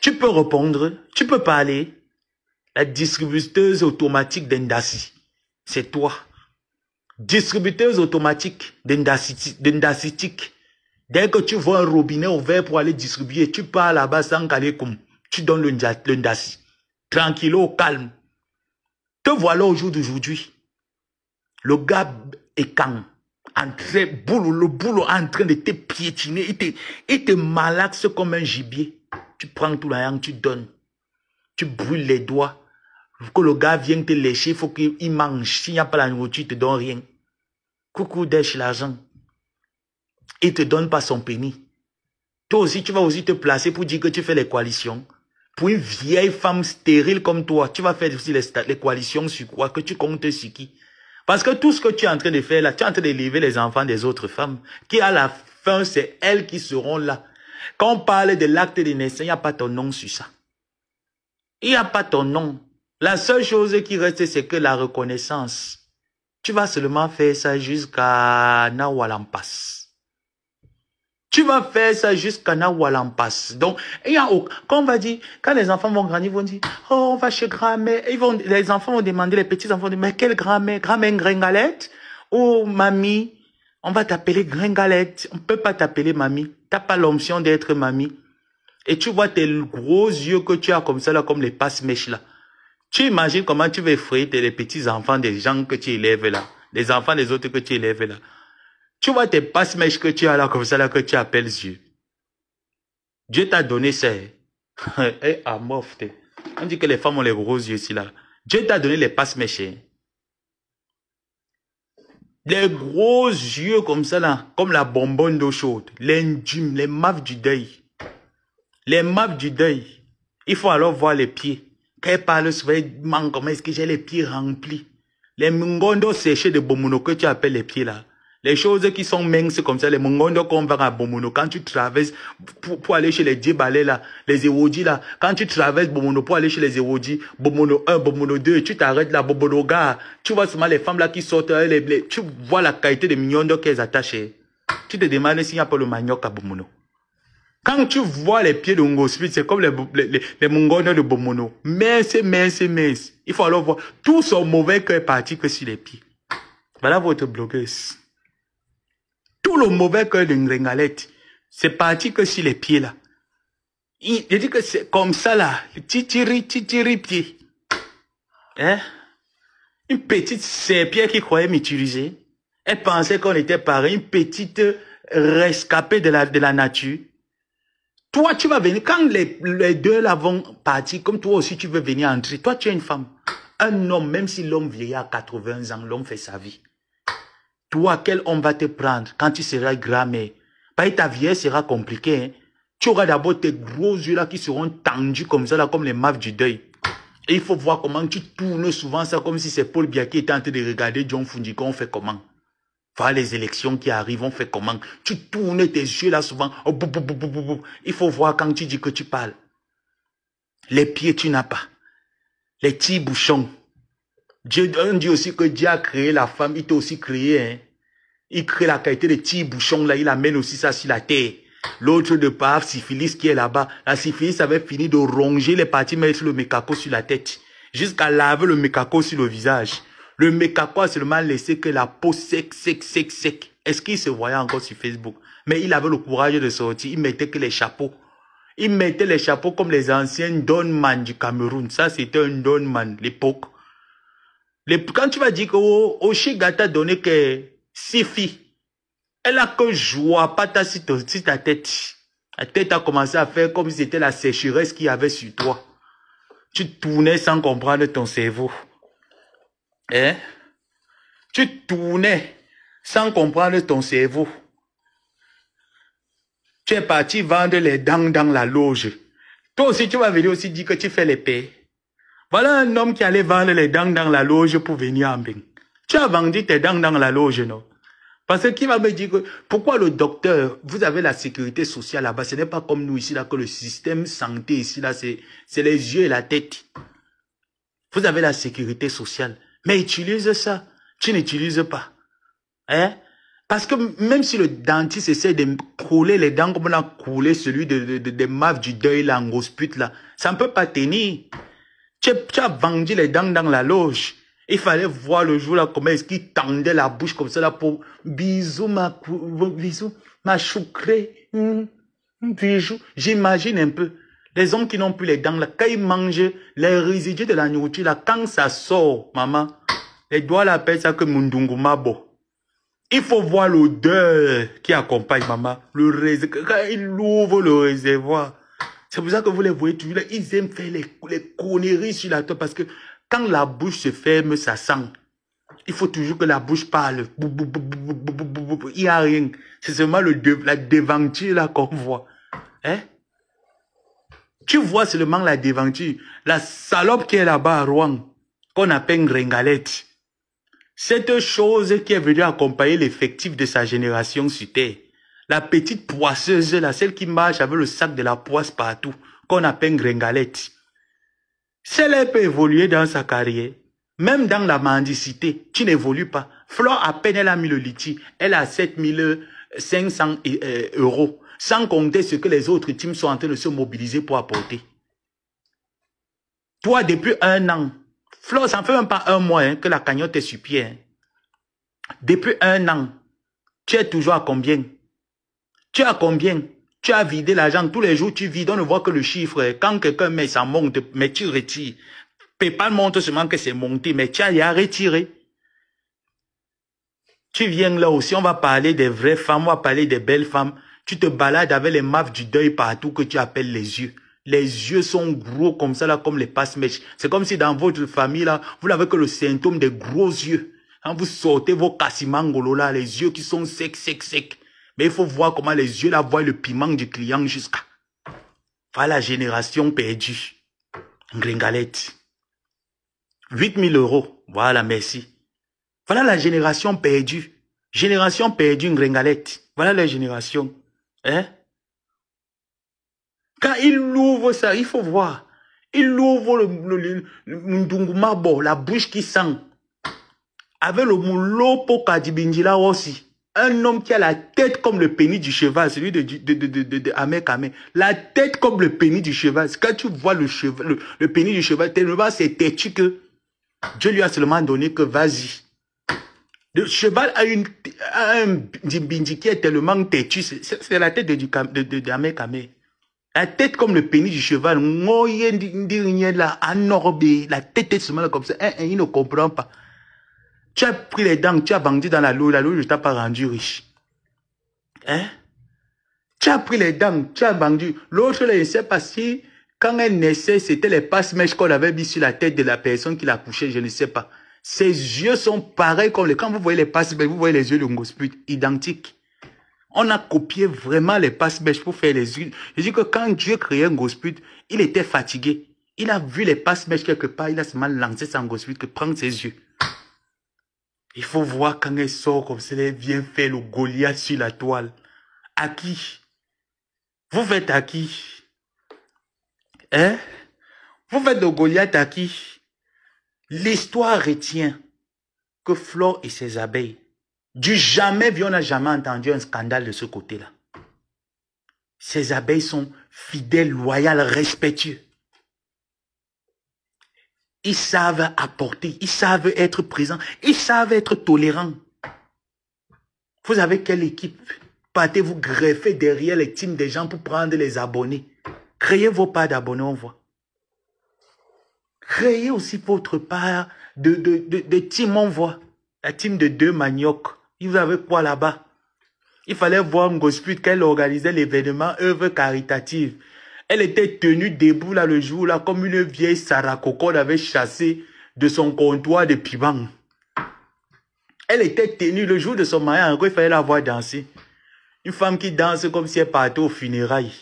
Tu peux répondre, tu peux parler. La distributeuse automatique d'Endasi, c'est toi. Distributeuse automatique d'Endacitique. Dès que tu vois un robinet ouvert pour aller distribuer, tu pars là-bas sans caler comme tu donnes le Ndasi. Tranquille, au calme. Te voilà au jour d'aujourd'hui. Le gars est quand le boulot en train de te piétiner. Il te malaxe comme un gibier. Tu prends tout l'argent, tu donnes. Tu brûles les doigts. Que le gars vienne te lécher, il faut qu'il mange. S'il n'y a pas la nourriture, il ne te donne rien. Coucou, dèche l'argent. Il ne te donne pas son penny. Toi aussi, tu vas aussi te placer pour dire que tu fais les coalitions. Pour une vieille femme stérile comme toi, tu vas faire aussi les coalitions sur quoi? Que tu comptes sur qui? Parce que tout ce que tu es en train de faire là, tu es en train d'élever les enfants des autres femmes. Qui à la fin, c'est elles qui seront là. Quand on parle de l'acte de naissance, il n'y a pas ton nom sur ça. Il n'y a pas ton nom. La seule chose qui reste, c'est que la reconnaissance. Tu vas seulement faire ça jusqu'à Nawalampas. Tu vas faire ça jusqu'à Nawalampas. Donc, quand on va dire, quand les enfants vont grandir, ils vont dire, oh, on va chez grand-mère. Les enfants vont demander, les petits enfants vont dire, mais quelle grand-mère? Grand-mère Gringalette? Oh, mamie, on va t'appeler Gringalette. On ne peut pas t'appeler mamie. Tu n'as pas l'option d'être mamie. Et tu vois tes gros yeux que tu as comme ça, là, comme les passe-mèches là. Tu imagines comment tu vas effrayer les petits-enfants des gens que tu élèves là. Les enfants des autres que tu élèves là. Tu vois tes passe-mèches que tu as là, comme ça là, que tu appelles Dieu. Dieu t'a donné ça. Eh, amorphe. On dit que les femmes ont les gros yeux ici là. Dieu t'a donné les passe-mèches. Les gros yeux comme ça là, comme la bonbonne d'eau chaude. Les maves du deuil. Les maves du deuil. Il faut alors voir les pieds. Quand elle parle souvent, elle demande comment est-ce que j'ai les pieds remplis. Les mungondo séchés de Bomono que tu appelles les pieds là. Les choses qui sont minces comme ça, les mungondo qu'on va à Bomono, quand tu traverses pour aller chez les Djebalais là, les Ewoji là, quand tu traverses Bomono pour aller chez les Ewoji, Bomono 1, Bomono 2, tu t'arrêtes là, Bomono gars, tu vois seulement les femmes là qui sortent, tu vois la qualité de mignondo qu'elles attachent. Tu te demandes s'il n'y a pas le manioc à Bomono. Quand tu vois les pieds de Ngospit, c'est comme les mungondo de Bomono. Mince. Il faut alors voir. Tout son mauvais cœur est parti que sur les pieds. Voilà votre blogueuse. Tout le mauvais cœur de Ngrengalette, c'est parti que sur les pieds là. Il dit que c'est comme ça là. Titiri pied. Hein? Une petite serpillère qui croyait m'utiliser. Elle pensait qu'on était pareil. Une petite rescapée de la nature. Toi, tu vas venir, quand les deux là vont partir, comme toi aussi tu veux venir entrer, toi tu es une femme. Un homme, même si l'homme vieillit à 80 ans, l'homme fait sa vie. Toi, quel homme va te prendre quand tu seras grand-mère? Parce que ta vieillesse sera compliquée. Hein? Tu auras d'abord tes gros yeux là qui seront tendus comme ça, là, comme les maves du deuil. Et il faut voir comment tu tournes souvent ça comme si c'est Paul Biya qui était en train de regarder John Fundiko. On fait comment? Voilà les élections qui arrivent, on fait comment? Tu tournes tes yeux là souvent. Oh, bou, bou, bou, bou, bou. Il faut voir quand tu dis que tu parles. Les pieds, tu n'as pas. Les petits bouchons. On dit aussi que Dieu a créé la femme, il t'a aussi créé. Hein. Il crée la qualité des petits bouchons là, il amène aussi ça sur la terre. L'autre de part, syphilis qui est là-bas. La syphilis avait fini de ronger les parties, mettre le mécaco sur la tête. Jusqu'à laver le mécaco sur le visage. Le mécaco a seulement laissé que la peau sec. Est-ce qu'il se voyait encore sur Facebook? Mais il avait le courage de sortir. Il mettait que les chapeaux. Il mettait les chapeaux comme les anciens Donman du Cameroun. Ça, c'était un Donman, l'époque. Quand tu vas dire que Oshiga t'a donné que 6 filles, elle a que joie, pas ta sur ta tête. La tête a commencé à faire comme si c'était la sécheresse qu'il y avait sur toi. Tu tournais sans comprendre ton cerveau. Hein? Tu tournais sans comprendre ton cerveau. Tu es parti vendre les dents dans la loge. Toi aussi, tu vas venir aussi dire que tu fais les paix. Voilà un homme qui allait vendre les dents dans la loge pour venir en bain. Tu as vendu tes dents dans la loge, non? Parce que qui va me dire que, pourquoi le docteur, vous avez la sécurité sociale là-bas, ce n'est pas comme nous ici, là, que le système santé ici, là, c'est les yeux et la tête. Vous avez la sécurité sociale. Mais utilise ça. Tu n'utilises pas. Hein? Parce que même si le dentiste essaie de couler les dents comme on a coulé celui des maves du deuil, là, en hospice, là, ça ne peut pas tenir. Tu as vendu les dents dans la loge. Il fallait voir le jour là comment est-ce qu'il tendait la bouche comme ça là pour bisous ma choucrée, bisous. J'imagine un peu les hommes qui n'ont plus les dents là, quand ils mangent les résidus de la nourriture là, quand ça sort, maman, les doigts là appellent ça que mundungu mabo. Il faut voir l'odeur qui accompagne maman, quand il ouvre le réservoir. C'est pour ça que vous les voyez toujours là, ils aiment faire les conneries sur la tête parce que quand la bouche se ferme, ça sent. Il faut toujours que la bouche parle. Il n'y a rien. C'est seulement la déventure là qu'on voit. Hein? Tu vois seulement la déventure. La salope qui est là-bas à Rouen, qu'on appelle Gringalette. Cette chose qui est venue accompagner l'effectif de sa génération sur Terre. La petite poisseuse là, celle qui marche avec le sac de la poisse partout, qu'on appelle Gringalette. Celle elle peut évoluer dans sa carrière. Même dans la mendicité, tu n'évolues pas. Flore, à peine elle a mis le litchi, elle a 7500 euros. Sans compter ce que les autres teams sont en train de se mobiliser pour apporter. Toi, depuis 1 an, Flore, ça ne fait même pas 1 mois hein, que la cagnotte est sur pied. Hein. Depuis 1 an, tu es toujours à combien? Tu as combien? Tu as vidé l'argent. Tous les jours, tu vides. On ne voit que le chiffre. Quand quelqu'un met, ça monte. Mais tu retires. PayPal montre seulement que c'est monté. Mais tu as rien retiré. Tu viens là aussi. On va parler des vraies femmes. On va parler des belles femmes. Tu te balades avec les maves du deuil partout que tu appelles les yeux. Les yeux sont gros comme ça, là, comme les passe-mèches. C'est comme si dans votre famille, là, vous n'avez que le symptôme des gros yeux. Quand vous sortez vos cassimangolo, là, les yeux qui sont secs. Mais il faut voir comment les yeux là voient le piment du client jusqu'à. Voilà la génération perdue. Gringalette. 8000 euros. Voilà, merci. Voilà la génération perdue. Génération perdue, Gringalette. Voilà la génération. Hein? Quand il ouvre ça, il faut voir. Il ouvre le Mundungumabo, la bouche qui sent. Avec le moulopo kadibindila aussi. Un homme qui a la tête comme le pénis du cheval, celui de Ahmed Kamé. La tête comme le pénis du cheval. Quand tu vois le pénis du cheval, tellement c'est têtu que Dieu lui a seulement donné que vas-y. Le cheval a un bindi qui est tellement têtu. C'est la tête de Ahmed Kamé. La tête comme le pénis du cheval. La tête est seulement comme ça. Il ne comprend pas. Tu as pris les dents, tu as vendu dans la loge ne t'a pas rendu riche. Hein? Tu as pris les dents, tu as vendu. L'autre, je ne sais pas si, quand elle naissait, c'était les passe-mèches qu'on avait mis sur la tête de la personne qui l'a couché, je ne sais pas. Ses yeux sont pareils comme les... Quand vous voyez les passe-mèches, vous voyez les yeux de Ngosput, identiques. On a copié vraiment les passe-mèches pour faire les huiles. Je dis que quand Dieu créait un gospel, il était fatigué. Il a vu les passe-mèches quelque part, il a seulement lancé son gospel que prendre ses yeux. Il faut voir quand elle sort comme ça, elle vient faire le Goliath sur la toile. À qui? Vous faites à qui? Hein? Vous faites le Goliath à qui? L'histoire retient que Flore et ses abeilles, du jamais vu, on n'a jamais entendu un scandale de ce côté-là. Ces abeilles sont fidèles, loyales, respectueux. Ils savent apporter, ils savent être présents, ils savent être tolérants. Vous avez quelle équipe? Partez vous greffer derrière les teams des gens pour prendre les abonnés. Créez vos parts d'abonnés, on voit. Créez aussi votre part de team, on voit. La team de 2 maniocs. Vous avez quoi là-bas? Il fallait voir un gospel qu'elle organisait l'événement œuvre caritative. Elle était tenue debout là le jour là comme une vieille Sarako qu'on avait chassée de son comptoir de Pibang. Elle était tenue le jour de son mariage, il fallait la voir danser. Une femme qui danse comme si elle partait aux funérailles.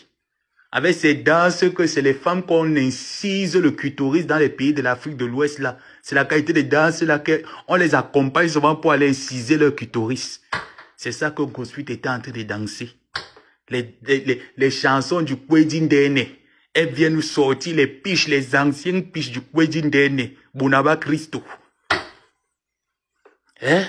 Avec ces danses que c'est les femmes qu'on incise le clitoris dans les pays de l'Afrique de l'Ouest là. C'est la qualité de danse là qu'on les accompagne souvent pour aller inciser leur clitoris. C'est ça que Gospel était en train de danser. Les chansons du Kwedin Dene. Elles viennent nous sortir les piches, les anciennes piches du Kwedin Dene. Bonaba Christo. Hein?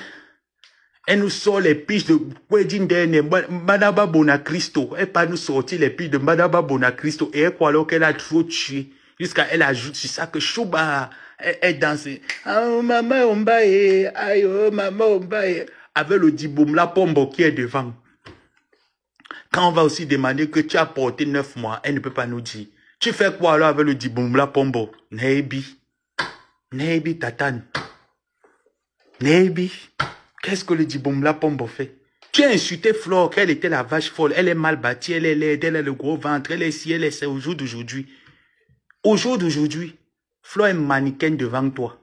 Elle nous sort les piches de Kwedin Dene. Manaba Bona Christo. Elle pas nous sortir les piches de Manaba Bona Christo. Et elle croit alors qu'elle a trop tué. Jusqu'à elle ajoute sur ça que Chouba, elle danse. Oh maman ombaye. Aïe oh maman ombaye. Avec le diboum la pombo qui est devant. Quand on va aussi demander que tu as porté 9 mois, elle ne peut pas nous dire. Tu fais quoi alors avec le diboum la pombo? Nebi. Nebi tatan. Nebi. Qu'est-ce que le diboum la pombo fait? Tu as insulté Flore qu'elle était la vache folle. Elle est mal bâtie, elle est laide, elle a le gros ventre, elle est si, elle est ça au jour d'aujourd'hui. Au jour d'aujourd'hui, Flore est mannequin devant toi.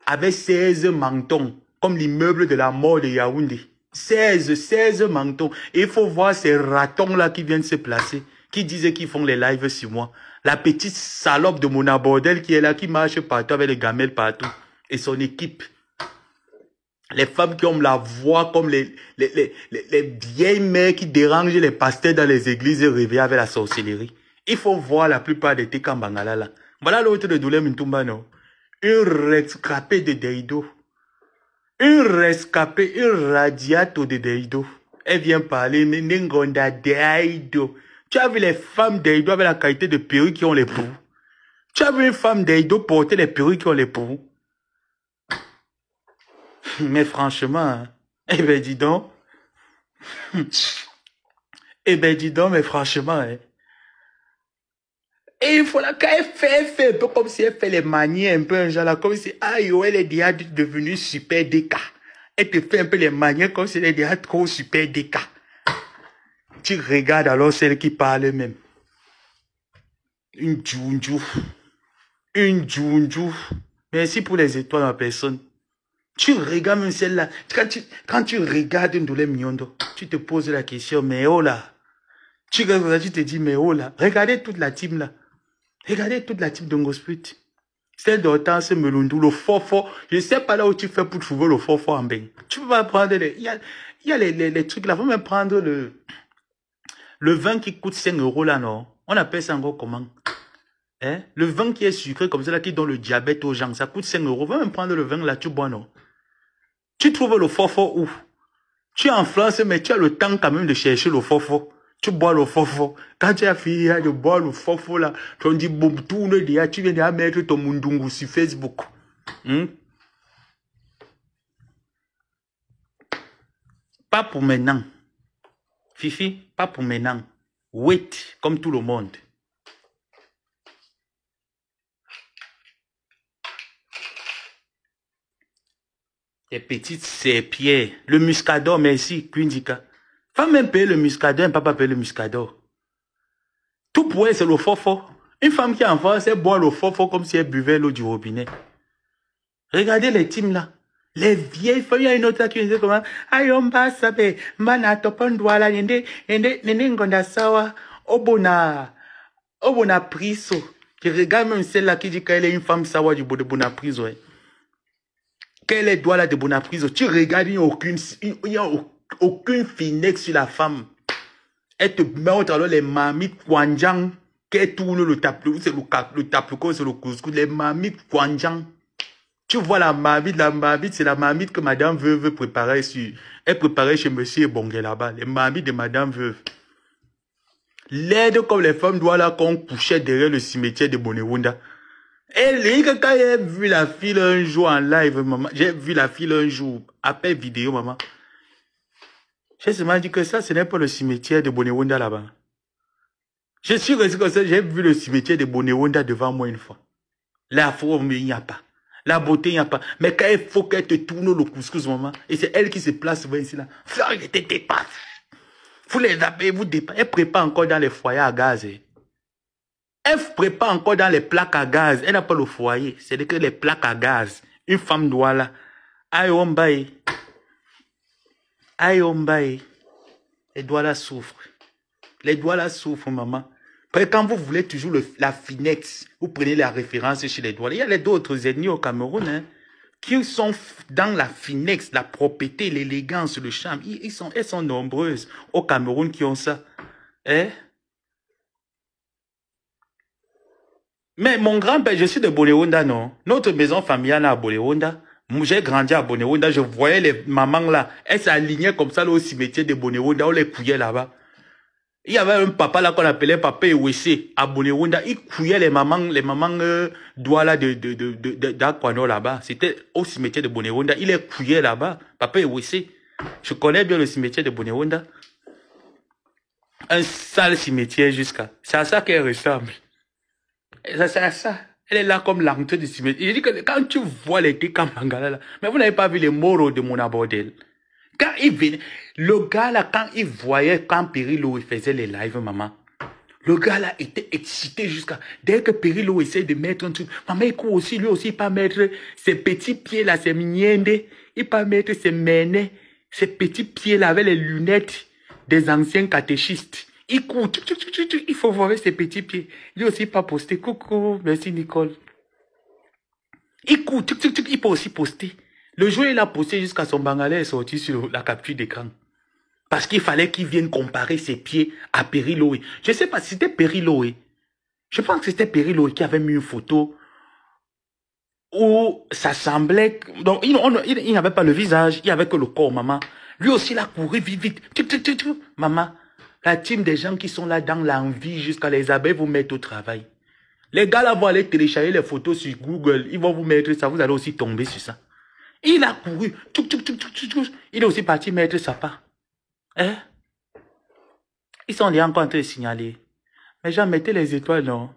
Avec 16 mentons. Comme l'immeuble de la mort de Yaoundé. 16 mentons. Et il faut voir ces ratons-là qui viennent se placer. Qui disaient qu'ils font les lives sur moi. La petite salope de mon abordel qui est là, qui marche partout avec les gamelles partout. Et son équipe. Les femmes qui ont la voix comme les vieilles mères qui dérangent les pasteurs dans les églises et réveillent avec la sorcellerie. Il faut voir la plupart des Tekambangala là. Voilà l'autre de Doulé Mintumba, non? Une rescapée de Deido. Une rescapée, une radiato de Deido. Elle vient parler, mais Nengonda Deido. Tu as vu les femmes Deido avec la qualité de perruques qui ont les poux. Tu as vu une femme Deido porter les perruques qui ont les poux. Mais franchement, hein, eh ben dis donc. Eh ben dis donc, mais franchement, hein. Et il faut la qu'elle fait un peu comme si elle fait les manières un peu un genre là, comme si aïe, elle est déjà devenue super déca. Elle te fait un peu les manières comme si elle est déjà trop super déca. Tu regardes alors celle qui parle même. Une djounjou. Une djounjou. Merci pour les étoiles en personne. Tu regardes même celle-là. Quand tu regardes une douleur mignondo, tu te poses la question, mais oh là. Tu te dis, mais oh là. Regardez toute la team là. Regardez toute la team d'Ongosput. Celle d'Hortense Melundou, le fort. Je ne sais pas là où tu fais pour trouver le fort en bain. Tu peux pas prendre les... Il y a les trucs là. Faut même prendre le vin qui coûte 5 € là, non? On appelle ça encore comment? Hein? Le vin qui est sucré comme ça là, qui donne le diabète aux gens. Ça coûte 5 €. Va même prendre le vin là, tu bois, non? Tu trouves le fort où? Tu es en France, mais tu as le temps quand même de chercher le fort. Tu bois le fofo. Quand tu as fini de boire le fofo là, tu dis bon, tourne déjà, tu viens de mettre ton mundungu sur Facebook. Pas pour maintenant. Fifi, pas pour maintenant. Wait, comme tout le monde. Les petites serpillères. Le muscador, merci, Quindika. Pas même payer le muscador, un papa payer le muscador. Tout pour elle, c'est le fofo. Une femme qui est en France, elle boit le fofo comme si elle buvait l'eau du robinet. Regardez les teams là. Les vieilles femmes, il y a une autre qui disait comment, ayomba sabe, mana topondwala, nende ngonda sawa, obona priso. Tu regardes même celle-là qui dit qu'elle est une femme sawa du de bona priso, ouais. Qu'elle est doigt là de bona priso. Tu regardes, il n'y a aucune finesse sur la femme. Elle te met au alors les mamites kwanjang, qui tourne le tape-le, c'est le tape-le, c'est le couscous, les mamites kwanjang. Tu vois la marmite, c'est la marmite que madame veut préparer sur... Elle préparait chez monsieur Bongué là-bas. Les marmites de madame veuve. L'aide comme les femmes doivent là qu'on couchait derrière le cimetière de Bonewunda. Et quand j'ai vu la fille un jour en live, maman, j'ai vu la fille un jour, après vidéo, maman. J'ai seulement dit que ça, ce n'est pas le cimetière de Bonewunda là-bas. Je suis resté comme ça, j'ai vu le cimetière de Bonewunda devant moi une fois. La forme, il n'y a pas. La beauté, il n'y a pas. Mais quand il faut qu'elle te tourne le couscous, maman, et c'est elle qui se place ici, là. Fleur, il te dépasse. Vous les appelez, vous dépassez. Elle prépare encore dans les foyers à gaz. Elle prépare encore dans les plaques à gaz. Elle n'a pas le foyer. C'est que les plaques à gaz. Une femme doit là. Aïe, ombaye. Aïe, ombaye. Les doigts là souffrent. Les doigts là souffrent, maman. Quand vous voulez toujours la finesse, vous prenez la référence chez les doigts. Il y a d'autres ethnies au Cameroun hein, qui sont dans la finesse, la propreté, l'élégance, le charme. Elles sont nombreuses au Cameroun qui ont ça. Hein? Mais mon grand-père, je suis de Bonewunda, non? Notre maison familiale à Bonewunda. J'ai grandi à Bonewunda, je voyais les mamans là. Elles s'alignaient comme ça là, au cimetière de Bonewunda, on les couillait là-bas. Il y avait un papa là qu'on appelait Papa Ewese à Bonewunda. Il couillait les mamans doigts là d'Aquano là-bas. C'était au cimetière de Bonewunda. Il les couillait là-bas. Papa Ewese. Je connais bien le cimetière de Bonewunda. Un sale cimetière jusqu'à. C'est à ça qu'elle ressemble. C'est à ça. Elle est là comme l'entrée du cimetière. Il dit que quand tu vois les Tekamangala là, mais vous n'avez pas vu les moros de mon abordel. Quand il venait, le gars là, quand il voyait, quand Perilo il faisait les lives, maman, le gars là était excité jusqu'à, dès que Perilo essaie de mettre un truc, maman il court aussi, lui aussi, il pas mettre ses petits pieds là, ses mignondes, il pas mettre ses ménés, ses petits pieds là avec les lunettes des anciens catéchistes. Il court, il faut voir ses petits pieds. Lui aussi pas poster, coucou, merci Nicole. Il court, il peut aussi poster. Le jour où il a posté jusqu'à son bangalais est sorti sur la capture d'écran. Parce qu'il fallait qu'il vienne comparer ses pieds à Periloé. Je ne sais pas si c'était Periloé. Je pense que c'était Periloé qui avait mis une photo où ça semblait... Donc, il n'avait pas le visage, il n'y avait que le corps, maman. Lui aussi, il a couru vite. Maman, la team des gens qui sont là dans l'envie jusqu'à les abeilles vous mettre au travail. Les gars là vont aller télécharger les photos sur Google. Ils vont vous mettre ça, vous allez aussi tomber sur ça. Il a couru. Il est aussi parti mettre sa part. Hein? Ils sont déjà encore en train de signaler. Mais genre, mettez les étoiles, non?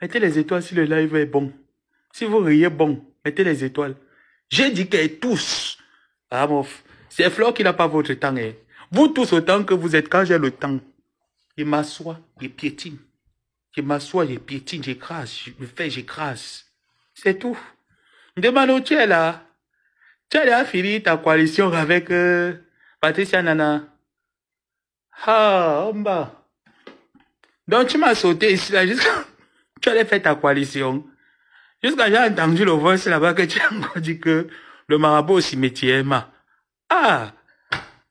Mettez les étoiles si le live est bon. Si vous riez, bon. Mettez les étoiles. J'ai dit que tous. Ah, mof. C'est Flore qui n'a pas votre temps. Hein. Vous tous autant que vous êtes quand j'ai le temps. Je m'assois, je piétine. Je m'assois, je piétine, j'écrase. Je fais, j'écrase. C'est tout. Demande où tu es là. Tu as déjà fini ta coalition avec Patricia Nana. Ah, Omba. Donc tu m'as sauté ici là jusqu'à... Tu allais faire ta coalition. Jusqu'à j'ai entendu le voice là-bas que tu as encore dit que le marabout au cimetière ma. Ah,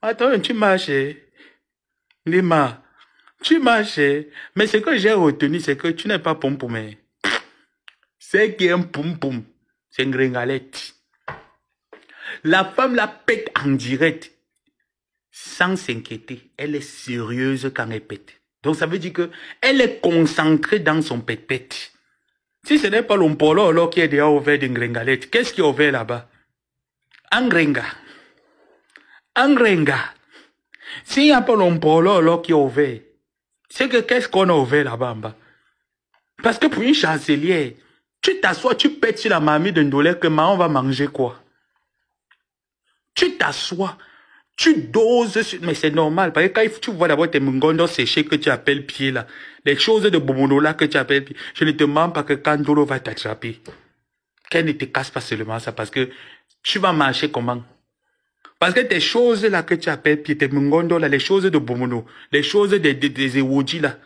attends, tu marches. Lima, tu marches. Mais ce que j'ai retenu, c'est que tu n'es pas pompoumé. C'est qui est un poum-poum. C'est une gringalette. La femme la pète en direct, sans s'inquiéter. Elle est sérieuse quand elle pète. Donc ça veut dire que elle est concentrée dans son pète-pète. Si ce n'est pas l'ompolo qui est déjà ouvert d'une gringalette, qu'est-ce qui est ouvert là-bas? Un gringa. Un gringa. S'il n'y a pas l'ompolo qui est ouvert, c'est que qu'est-ce qu'on a ouvert là-bas en bas? Parce que pour une chancelière, tu t'assois, tu pètes sur la mamie d'un dollar que maman va manger quoi? Tu t'assois, tu doses, mais c'est normal, parce que quand tu vois d'abord tes mungondos séchés que tu appelles pieds là, les choses de bomono là que tu appelles pieds, je ne te demande pas que Kandolo va t'attraper. Qu'elle ne te casse pas seulement ça, parce que Tu vas marcher comment? Parce que tes choses là que tu appelles pieds, tes mungondo là, les choses de Bomono, les choses des Ewoji là,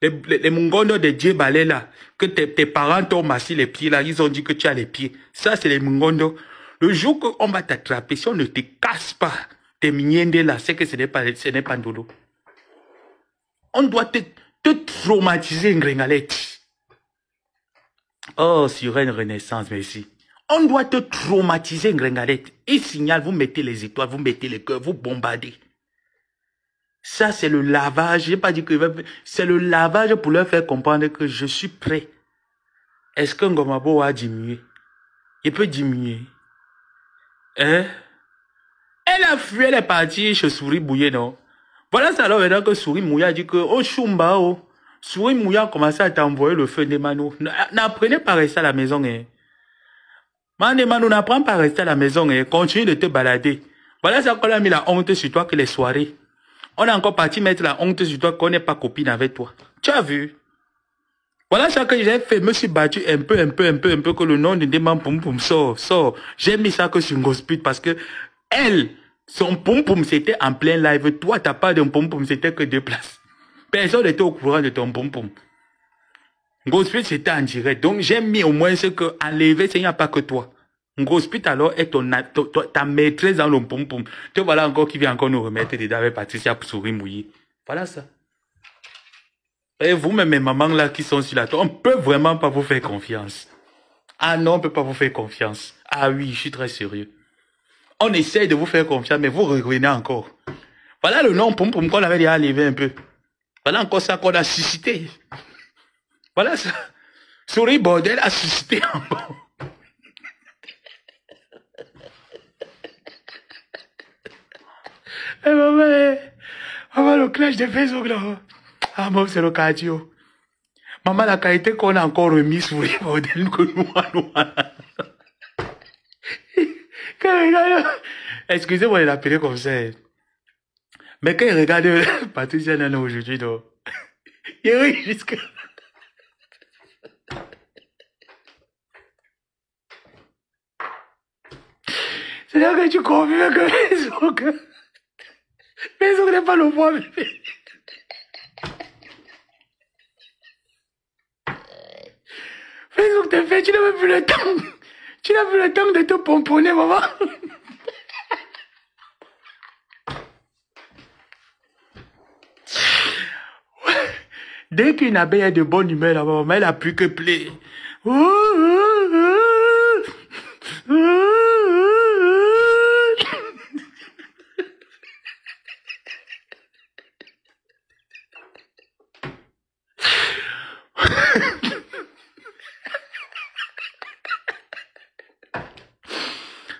les mungondo des Djebale là, que tes parents t'ont massé les pieds là, ils ont dit que tu as les pieds. Ça, c'est les mungondo. Le jour qu'on va t'attraper, si on ne te casse pas tes mignendes là, c'est que ce n'est pas Ndolo. On doit te traumatiser, Ngrengalette. Oh, sur une renaissance, merci. On doit te traumatiser, Ngrengalette. Il signale, vous mettez les étoiles, vous mettez les cœurs, vous bombardez. Ça, c'est le lavage. Je n'ai pas dit que c'est le lavage pour leur faire comprendre que je suis prêt. Est-ce que Ngomabo a diminué? Il peut diminuer. Hein? Elle a fui, elle est partie chez Souris Bouillé, non? Voilà ça alors maintenant que Souris Mouya dit que, oh Shumba, oh, Souris Mouya a commencé à t'envoyer le feu des Mano. N'apprenez pas à rester à la maison, hein. Mano, n'apprends pas à rester à la maison, hein. Continue de te balader. Voilà ça qu'on a mis la honte sur toi que les soirées. On est encore parti mettre la honte sur toi qu'on n'est pas copine avec toi. Tu as vu? Voilà ça que j'ai fait, me suis battu un peu, que le nom de Deman Poum Poum sort. J'ai mis ça que sur Ngospit parce que elle, son Poum Poum c'était en plein live. Toi, t'as pas de Poum Poum, c'était que 2 places. Personne n'était au courant de ton Poum Poum. Ngospit c'était en direct. Donc j'ai mis au moins ce que enlever, il n'y a pas que toi. Ngospit alors est ta maîtresse dans le Poum Poum. Te voilà encore qui vient encore nous remettre dedans avec Patricia pour Souris Mouillé. Voilà ça. Et vous-même, mes mamans là qui sont sur la toile, on peut vraiment pas vous faire confiance. Ah non, on peut pas vous faire confiance. Ah oui, je suis très sérieux. On essaye de vous faire confiance, mais vous revenez encore. Voilà le nom Poum Poum qu'on avait déjà levé un peu. Voilà encore ça qu'on a suscité. Voilà ça. Souris Bordel a suscité encore. Eh maman, le clash de Facebook là. Ah, moi, c'est le cardio. Maman, la qualité qu'on a encore remis sur les modèles que nous. Excusez-moi de l'appeler comme ça. Mais quand il regarde Patricia Nana aujourd'hui, non. Il rit jusque. C'est là que tu confirmes que Facebook n'est pas le poids, bébé. Facebook te fait, tu n'as même plus le temps. Tu n'as plus le temps de te pomponner, maman. Dès qu'une abeille a de bonne humeur, là, maman, elle n'a plus que play.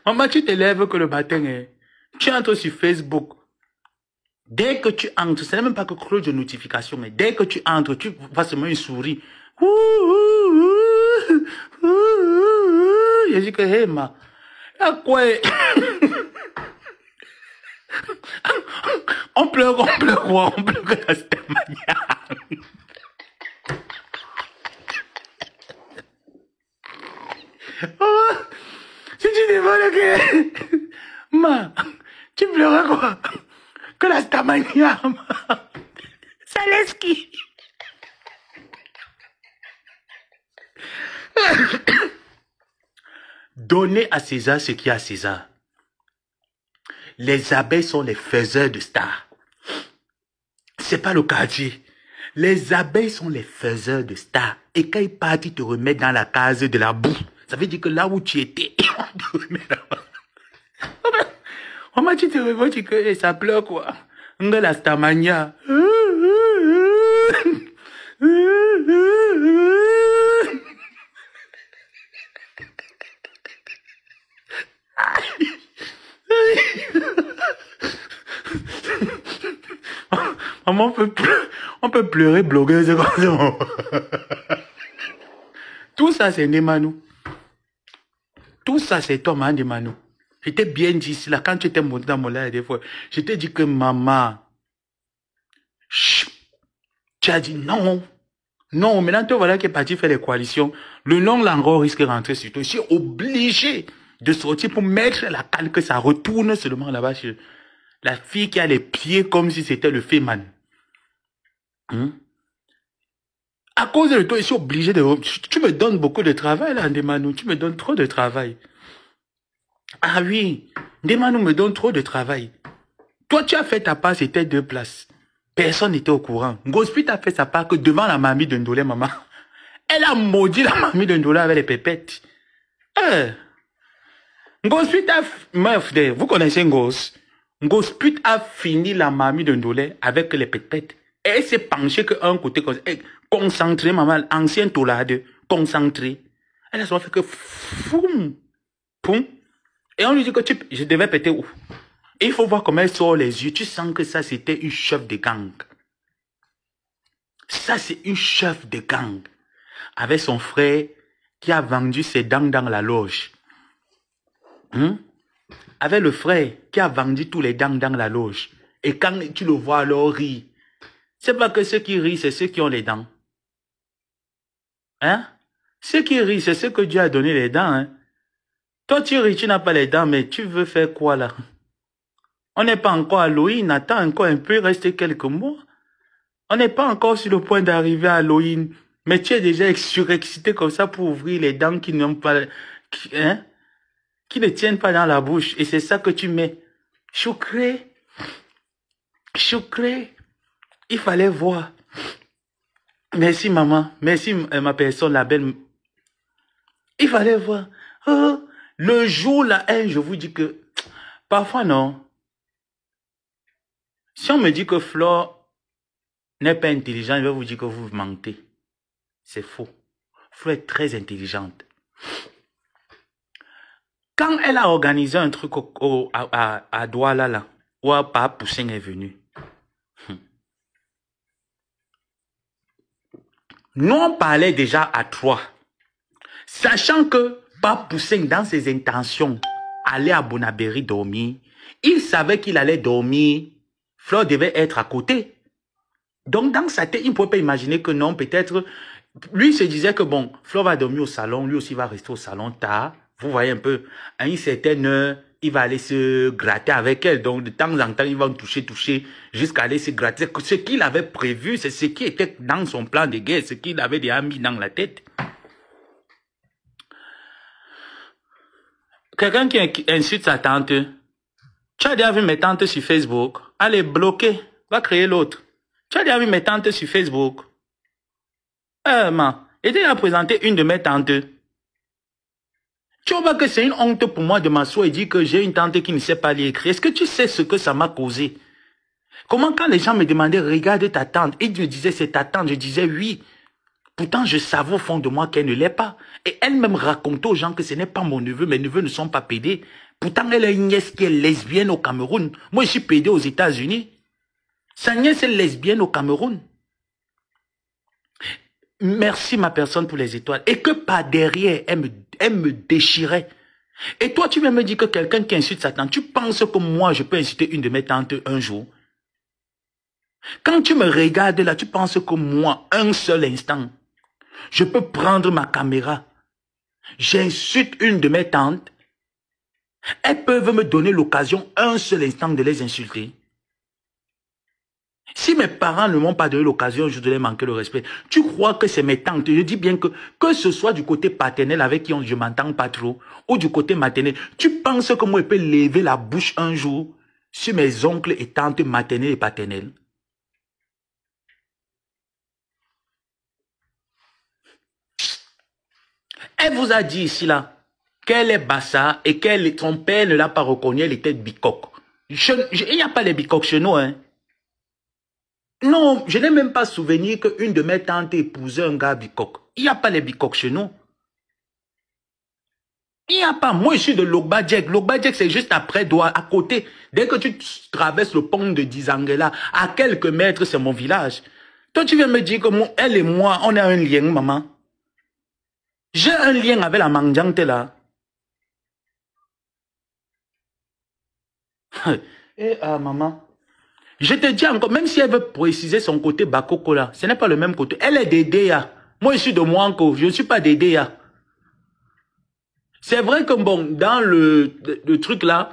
Maman, tu te lèves que le matin, hein. Tu entres sur Facebook. Dès que tu entres, ce n'est même pas que cloche de notification, mais dès que tu entres, tu vois seulement une souris. Je dis que, hé, ma, à quoi? On pleure que la Stamania. Oh, si tu demandes que... Ma, tu pleurais quoi? Que la Stamania, ma. Ça laisse qui? Donnez à César ce qui est à César. Les abeilles sont les faiseurs de stars. C'est pas le quartier. Les abeilles sont les faiseurs de stars. Et quand ils partent, ils te remettent dans la case de la boue. Ça veut dire que là où tu étais, on te remet là-bas. Comment tu te revois, tu que ça pleure quoi? La Stamania. Maman, on peut pleurer blogueuse comme ça. Tout ça, c'est Nemanou. Tout ça, c'est toi, man, Nemanou. Je t'ai bien dit ici, là, quand tu étais monté dans mon live des fois, je t'ai dit que maman, chut, tu as dit non. Non, maintenant, toi, voilà qui est parti faire les coalitions. Le nom, là, encore, risque de rentrer sur toi. Je suis obligé de sortir pour mettre la canne, que ça retourne seulement là-bas chez la fille qui a les pieds comme si c'était le féman. À cause de toi, je suis obligé de... Tu me donnes beaucoup de travail, là, Ndemanou. Tu me donnes trop de travail. Ah oui, Ndemanou me donne trop de travail. Toi, tu as fait ta part, c'était 2 places. Personne n'était au courant. Ngospit a fait sa part que devant la mamie de Ndolé, maman. Elle a maudit la mamie de Ndolé avec les pépettes. Ngospit a... Meuf, vous connaissez Ngos. Ngospit a fini la mamie de Ndolé avec les pépettes. Et elle s'est penchée qu'un côté... Concentré, maman, ancien toulade, concentré. Elle a souvent fait que... Foum, poum. Et on lui dit que je devais péter où? Et il faut voir comment elle sort les yeux. Tu sens que ça, c'était une chef de gang. Ça, c'est une chef de gang. Avec son frère qui a vendu ses dents dans la loge. Avec le frère qui a vendu tous les dents dans la loge. Et quand tu le vois alors rire, c'est pas que ceux qui rient, c'est ceux qui ont les dents. Ceux qui rient, c'est ceux que Dieu a donné les dents. Toi, tu ris, tu n'as pas les dents, mais tu veux faire quoi là? On n'est pas encore à Halloween, attends encore un peu, reste quelques mois. On n'est pas encore sur le point d'arriver à Halloween, mais tu es déjà surexcité comme ça pour ouvrir les dents qui n'ont pas, qui ne tiennent pas dans la bouche. Et c'est ça que tu mets. Choucré, il fallait voir. Merci maman, merci ma personne, la belle. Il fallait voir. Oh, le jour là, je vous dis que, parfois non. Si on me dit que Flore n'est pas intelligente, je vais vous dire que vous mentez. C'est faux. Flore est très intelligente. Quand elle a organisé un truc à Douala, là, où Papa Poussin est venu, nous on parlait déjà à 3. Sachant que Papa Poussin, dans ses intentions, allait à Bonabéry dormir, il savait qu'il allait dormir, Flore devait être à côté. Donc dans sa tête, il ne pouvait pas imaginer que non, peut-être, lui se disait que bon, Flore va dormir au salon, lui aussi va rester au salon tard. Vous voyez un peu, à une certaine heure, il va aller se gratter avec elle. Donc, de temps en temps, il va toucher, jusqu'à aller se gratter. Ce qu'il avait prévu, c'est ce qui était dans son plan de guerre, ce qu'il avait déjà mis dans la tête. Quelqu'un qui insulte sa tante, tu as déjà vu mes tantes sur Facebook? Allez, bloquer, va créer l'autre. Tu as déjà vu mes tantes sur Facebook? Et déjà présenté une de mes tantes. Tu vois que c'est une honte pour moi de m'asseoir et dire que j'ai une tante qui ne sait pas lire et écrire. Est-ce que tu sais ce que ça m'a causé? Comment quand les gens me demandaient, regarde ta tante, et ils me disaient, c'est ta tante, je disais oui. Pourtant, je savais au fond de moi qu'elle ne l'est pas. Et elle-même racontait aux gens que ce n'est pas mon neveu, mes neveux ne sont pas pédés. Pourtant, elle a une nièce qui est lesbienne au Cameroun. Moi, je suis pédé aux États-Unis. Sa nièce est lesbienne au Cameroun. Merci ma personne pour les étoiles. Et que par derrière, elle me déchirait. Et toi, tu viens me dire que quelqu'un qui insulte sa tante, tu penses que moi, je peux insulter une de mes tantes un jour? Quand tu me regardes là, tu penses que moi, un seul instant, je peux prendre ma caméra, j'insulte une de mes tantes, elles peuvent me donner l'occasion un seul instant de les insulter. Si mes parents ne m'ont pas donné l'occasion, je dois manquer le respect. Tu crois que c'est mes tantes? Je dis bien que ce soit du côté paternel avec qui je m'entends pas trop, ou du côté maternel, tu penses que moi je peux lever la bouche un jour sur mes oncles et tantes maternelles et paternelles? Elle vous a dit ici là qu'elle est bassa et son père ne l'a pas reconnu, elle était bicoque. Il n'y a pas les bicoques chez nous, hein. Non, je n'ai même pas souvenir qu'une de mes tantes épousait un gars bicoque. Il n'y a pas les bicoques chez nous. Il n'y a pas. Moi, je suis de Logbadjek. Logbadjek, c'est juste après Douala, à côté. Dès que tu traverses le pont de Dizangela, à quelques mètres, c'est mon village. Toi, tu viens me dire que elle et moi, on a un lien, maman. J'ai un lien avec la Mandiante, là. Maman. Je te dis encore, même si elle veut préciser son côté Bakoko là, ce n'est pas le même côté. Elle est d'Edea. Moi, je suis de Mouanko. Je ne suis pas d'Edea. C'est vrai que bon, dans le truc là,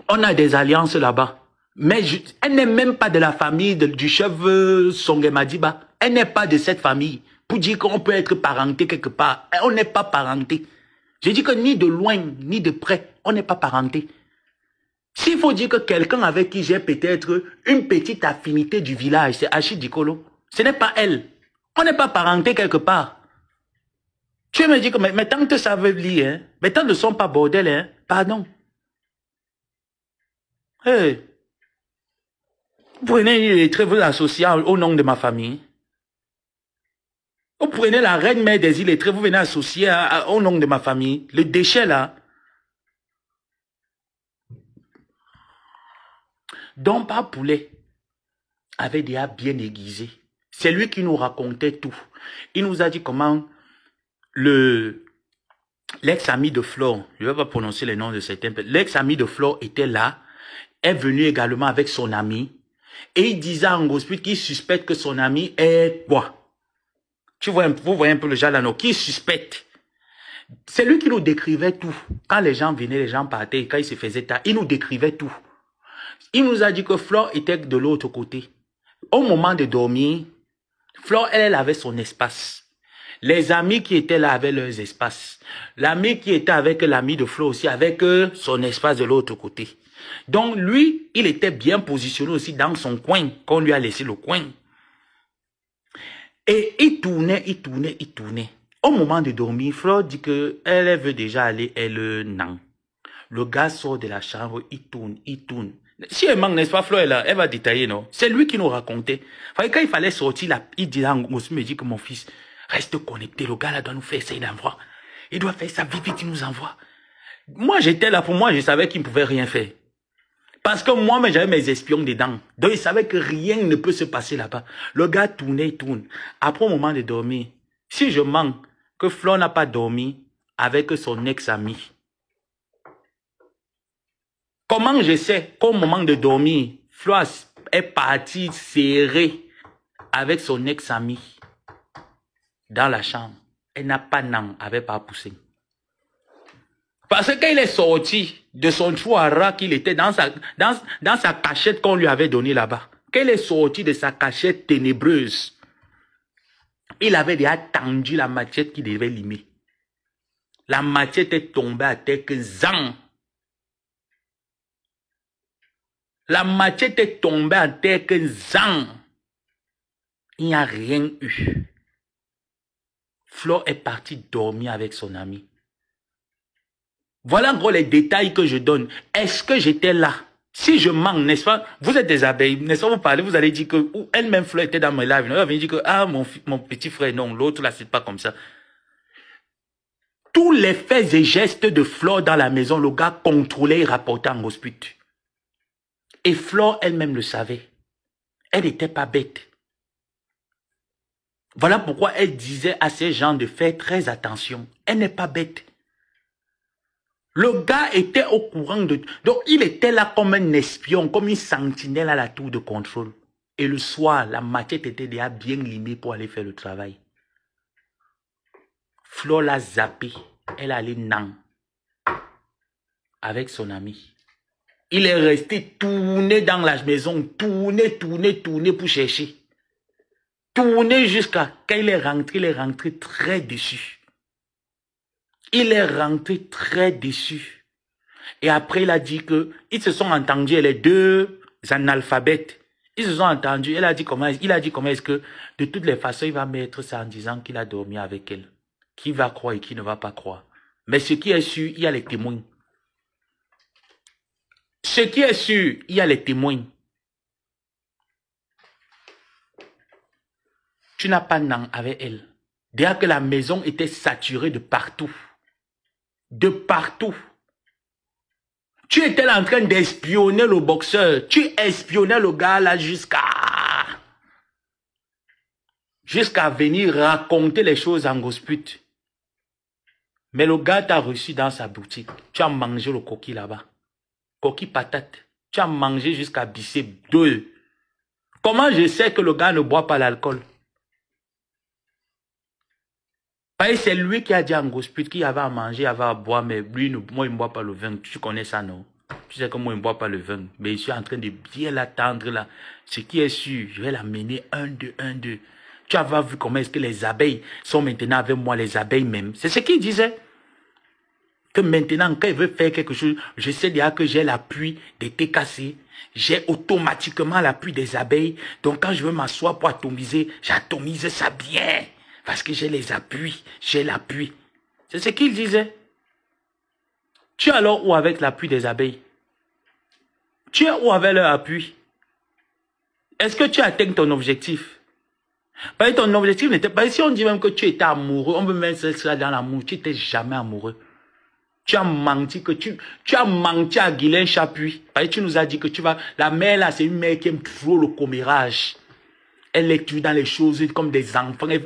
on a des alliances là-bas. Mais elle n'est même pas de la famille du chef Songe Madiba. Elle n'est pas de cette famille. Pour dire qu'on peut être parenté quelque part. On n'est pas parenté. Je dis que ni de loin, ni de près, on n'est pas parenté. S'il faut dire que quelqu'un avec qui j'ai peut-être une petite affinité du village, c'est Achille Dikolo. Ce n'est pas elle. On n'est pas parenté quelque part. Tu me dis que mais tant que ça veut lire, hein, mais tant ne sont pas bordel, hein, pardon. Hey, vous prenez les traits, vous l'associez au nom de ma famille. Vous prenez la reine mère des illettrés, vous venez associer au nom de ma famille. Le déchet là. Don Papa Poulet avait déjà bien aiguisé. C'est lui qui nous racontait tout. Il nous a dit comment l'ex-ami de Flore, je ne vais pas prononcer les noms de certains, l'ex-ami de Flore était là, est venu également avec son ami, et il disait à Ngosput qu'il suspecte que son ami est quoi? Vous voyez un peu le genre là, non? Qui suspecte? C'est lui qui nous décrivait tout. Quand les gens venaient, les gens partaient, quand il se faisait tard, il nous décrivait tout. Il nous a dit que Flore était de l'autre côté. Au moment de dormir, Flore, elle avait son espace. Les amis qui étaient là avaient leurs espaces. L'ami qui était avec l'ami de Flore aussi, avec son espace de l'autre côté. Donc lui, il était bien positionné aussi dans son coin, qu'on lui a laissé le coin. Et il tournait, il tournait, il tournait. Au moment de dormir, Flore dit qu'elle veut déjà aller, elle non. Le gars sort de la chambre, il tourne, il tourne. Si elle manque, n'est-ce pas, Flore, là, elle va détailler, non? C'est lui qui nous racontait. Quand il fallait sortir, là, il dit là, me dit que mon fils, reste connecté, le gars là doit nous faire ça, il envoie. Il doit faire ça, vite, vite, il nous envoie. Moi, j'étais là, pour moi, je savais qu'il ne pouvait rien faire. Parce que moi, j'avais mes espions dedans. Donc, il savait que rien ne peut se passer là-bas. Le gars tournait, il tourne. Après, au moment de dormir, si je manque que Flore n'a pas dormi avec son ex-ami, comment je sais qu'au moment de dormir, Flore est partie serrée avec son ex-ami dans la chambre? Elle n'a pas nan, avait pas poussé. Parce qu'il est sorti de son trou à rat qu'il était dans sa cachette qu'on lui avait donnée là-bas. Qu'il est sorti de sa cachette ténébreuse. Il avait déjà tendu la machette qu'il devait limer. La machette est tombée à terre que zang. La machette est tombée à terre que zang. Il n'y a rien eu. Flore est partie dormir avec son ami. Voilà en gros les détails que je donne. Est-ce que j'étais là? Si je manque, n'est-ce pas? Vous êtes des abeilles, n'est-ce pas? Vous parlez, vous allez dire que elle-même Flore était dans mes lives. Elle va venir dire que ah mon petit frère, non, l'autre là c'est pas comme ça. Tous les faits et gestes de Flore dans la maison, le gars contrôlait et rapportait en hospital. Et Flore elle-même le savait. Elle n'était pas bête. Voilà pourquoi elle disait à ces gens de faire très attention. Elle n'est pas bête. Le gars était au courant de... Donc, il était là comme un espion, comme une sentinelle à la tour de contrôle. Et le soir, la machette était déjà bien limée pour aller faire le travail. Flore l'a zappé. Elle allait nan avec son ami. Il est resté tourné dans la maison, tourné pour chercher. Tourné jusqu'à quand il est rentré très déçu. Il est rentré très déçu. Et après, il a dit que ils se sont entendus, les deux analphabètes. Ils se sont entendus. Il a dit comment est-ce que, de toutes les façons, il va mettre ça en disant qu'il a dormi avec elle. Qui va croire et qui ne va pas croire. Mais ce qui est sûr, il y a les témoins. Ce qui est sûr, il y a les témoins. Tu n'as pas nan avec elle. Déjà que la maison était saturée de partout. De partout. Tu étais là en train d'espionner le boxeur. Tu espionnais le gars là jusqu'à venir raconter les choses en gosput. Mais le gars t'a reçu dans sa boutique. Tu as mangé le coquille là-bas. Coquille patate. Tu as mangé jusqu'à bisser 2. Comment je sais que le gars ne boit pas l'alcool? C'est lui qui a dit à Ngosput qu'il avait à manger, avait à boire, mais lui, moi, il ne boit pas le vin. Tu connais ça, non? Tu sais que moi, il ne boit pas le vin. Mais je suis en train de bien l'attendre là. Ce qui est sûr, je vais l'amener un, deux. Tu as vu comment est-ce que les abeilles sont maintenant avec moi, les abeilles même. C'est ce qu'il disait. Que maintenant, quand il veut faire quelque chose, je sais déjà que j'ai l'appui des TKC. J'ai automatiquement l'appui des abeilles. Donc, quand je veux m'asseoir pour atomiser, j'atomise ça bien. Parce que j'ai les appuis, j'ai l'appui. C'est ce qu'il disait. Tu es alors où avec l'appui des abeilles? Tu es où avec leur appui? Est-ce que tu atteins ton objectif? Parce que ton objectif n'était pas... Si on dit même que tu étais amoureux, on peut mettre cela dans l'amour, tu n'étais jamais amoureux. Tu as menti tu as menti à Guylaine Chapuis. Parce que tu nous as dit que tu vas... La mère là, c'est une mère qui aime trop le commérage. Elle est tuée dans les choses comme des enfants. Elle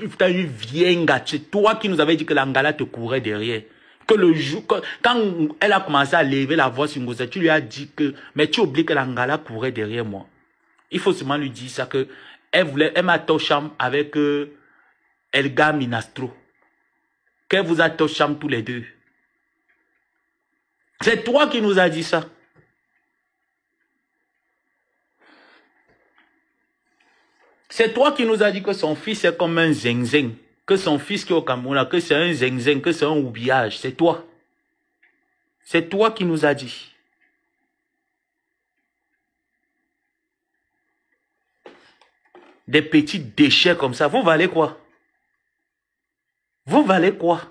vient, c'est toi qui nous avais dit que l'Angala te courait derrière. Que le jour, quand elle a commencé à lever la voix sur Ngoza, tu lui as dit que, mais tu oublies que l'Angala courait derrière moi. Il faut seulement lui dire ça que, elle m'a touché avec Elga Minastro. Qu'elle vous a touché tous les deux. C'est toi qui nous as dit ça. C'est toi qui nous as dit que son fils est comme un zing-zing. Que son fils qui est au Cameroun, que c'est un zing-zing, que c'est un oubillage. C'est toi. C'est toi qui nous as dit. Des petits déchets comme ça. Vous valez quoi? Vous valez quoi?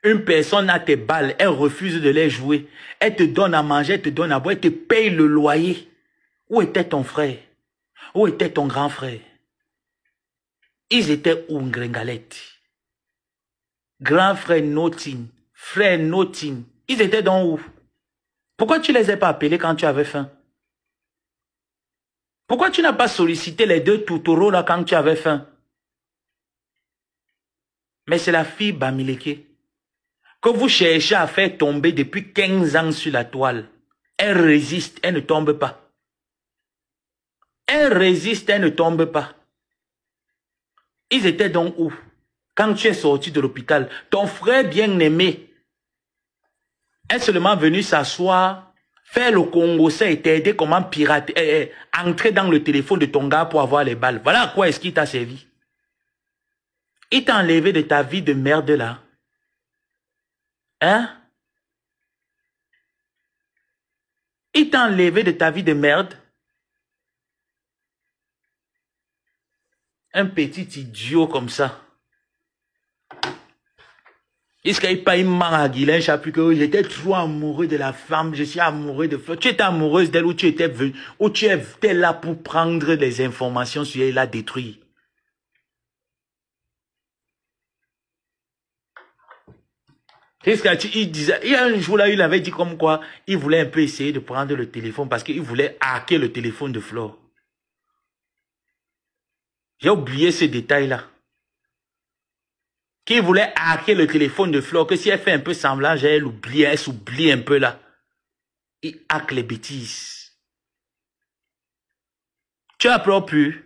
Une personne a tes balles, elle refuse de les jouer. Elle te donne à manger, elle te donne à boire, elle te paye le loyer. Où était ton frère? Où était ton grand frère? Ils étaient où, Ngrengalette? Grand frère Notin, frère Notin. Ils étaient dans où? Pourquoi tu les as pas appelés quand tu avais faim? Pourquoi tu n'as pas sollicité les deux toutouros là quand tu avais faim? Mais c'est la fille Bamileke que vous cherchez à faire tomber depuis 15 ans sur la toile. Elle résiste, elle ne tombe pas. Elle résiste, elle ne tombe pas. Ils étaient donc où? Quand tu es sorti de l'hôpital, ton frère bien-aimé est seulement venu s'asseoir, faire le Congo, ça et t'aider comment pirater, entrer dans le téléphone de ton gars pour avoir les balles. Voilà à quoi est-ce qu'il t'a servi. Il t'a enlevé de ta vie de merde là. Hein? Il t'a enlevé de ta vie de merde. Un petit idiot comme ça. Est-ce qu'il n'y a pas une main à Guylaine Chapuis que j'étais trop amoureux de la femme, je suis amoureux de Fleur. Tu étais amoureuse d'elle ou tu étais venu, ou tu étais là pour prendre des informations sur elle et la détruire. Qu'est-ce qu'il disait? Il y a un jour là, il avait dit comme quoi, il voulait un peu essayer de prendre le téléphone parce qu'il voulait hacker le téléphone de Flore. J'ai oublié ce détail-là. Qu'il voulait hacker le téléphone de Flore, que si elle fait un peu semblant, elle s'oublie un peu là. Il hack les bêtises. Tu as peur plus?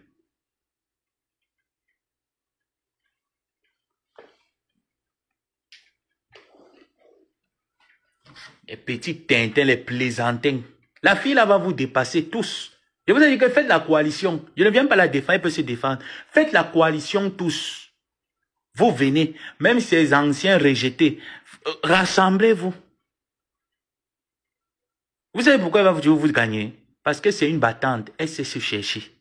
Les petits tintins, les plaisantins. La fille là va vous dépasser tous. Je vous ai dit que faites la coalition. Je ne viens pas la défendre, elle peut se défendre. Faites la coalition tous. Vous venez, même ces anciens rejetés, rassemblez-vous. Vous savez pourquoi elle va vous gagner? Parce que c'est une battante, elle sait se chercher.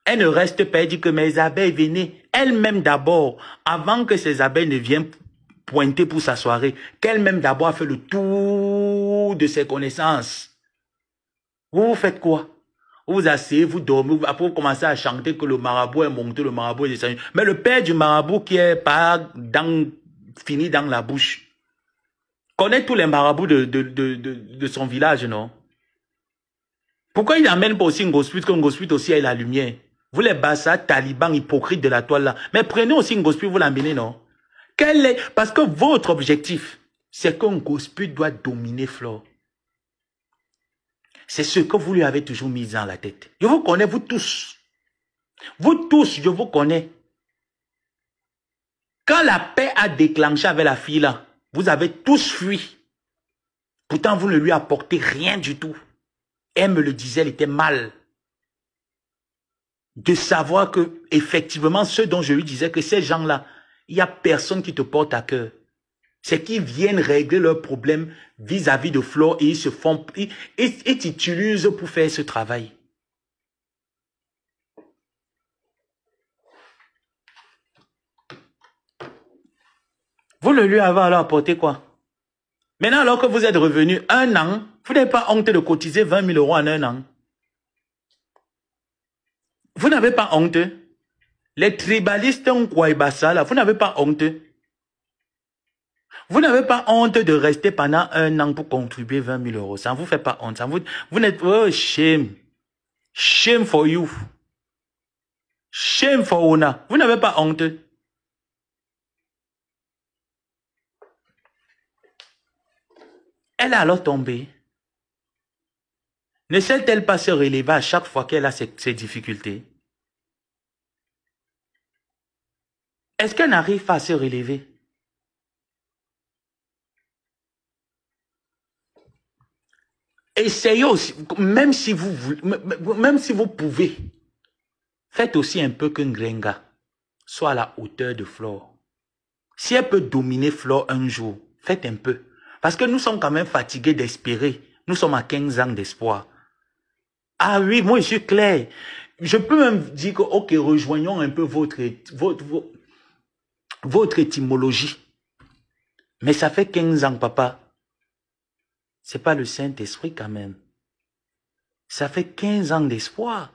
Elle ne reste pas, elle dit que mes abeilles venaient, elle-même d'abord, avant que ces abeilles ne viennent pointer pour sa soirée, qu'elle-même d'abord a fait le tour de ses connaissances. Vous faites quoi? Vous vous asseyez, vous dormez, après vous commencez à chanter que le marabout est monté, le marabout est descendu. Mais le père du marabout qui est pas fini dans la bouche, connaît tous les marabouts de son village, non? Pourquoi il n'amène pas aussi Ngosput, que Ngosput aussi ait la lumière? Vous les bassas, talibans, hypocrites de la toile là. Mais prenez aussi Ngosput, vous l'amenez, non? Parce que votre objectif, c'est que Ngosput doit dominer Flore. C'est ce que vous lui avez toujours mis dans la tête. Je vous connais, vous tous. Vous tous, je vous connais. Quand la paix a déclenché avec la fille là, vous avez tous fui. Pourtant, vous ne lui apportez rien du tout. Elle me le disait, elle était mal. De savoir que, effectivement, ceux dont je lui disais que ces gens-là, il n'y a personne qui te porte à cœur. C'est qu'ils viennent régler leurs problèmes vis-à-vis de Flore et ils t'utilisent pour faire ce travail. Vous ne lui avez alors apporté quoi? Maintenant, alors que vous êtes revenu 1 an, vous n'avez pas honte de cotiser 20 000 € en 1 an. Vous n'avez pas honte. Les tribalistes en Kouaïbassa, là, vous n'avez pas honte. Vous n'avez pas honte de rester pendant 1 an pour contribuer 20 000 €. Ça ne vous fait pas honte. Vous n'êtes... Oh, shame. Shame for you. Shame for Ona. Vous n'avez pas honte. Elle a alors tombé. Ne sait-elle pas se relever à chaque fois qu'elle a ses difficultés? Est-ce qu'elle n'arrive pas à se relever? Essayez aussi, même si vous pouvez, faites aussi un peu que Ngrenga soit à la hauteur de Flore. Si elle peut dominer Flore un jour, faites un peu. Parce que nous sommes quand même fatigués d'espérer. Nous sommes à 15 ans d'espoir. Ah oui, moi je suis clair. Je peux même dire que, ok, rejoignons un peu votre étymologie. Mais ça fait 15 ans, papa. C'est pas le Saint-Esprit quand même. Ça fait 15 ans d'espoir.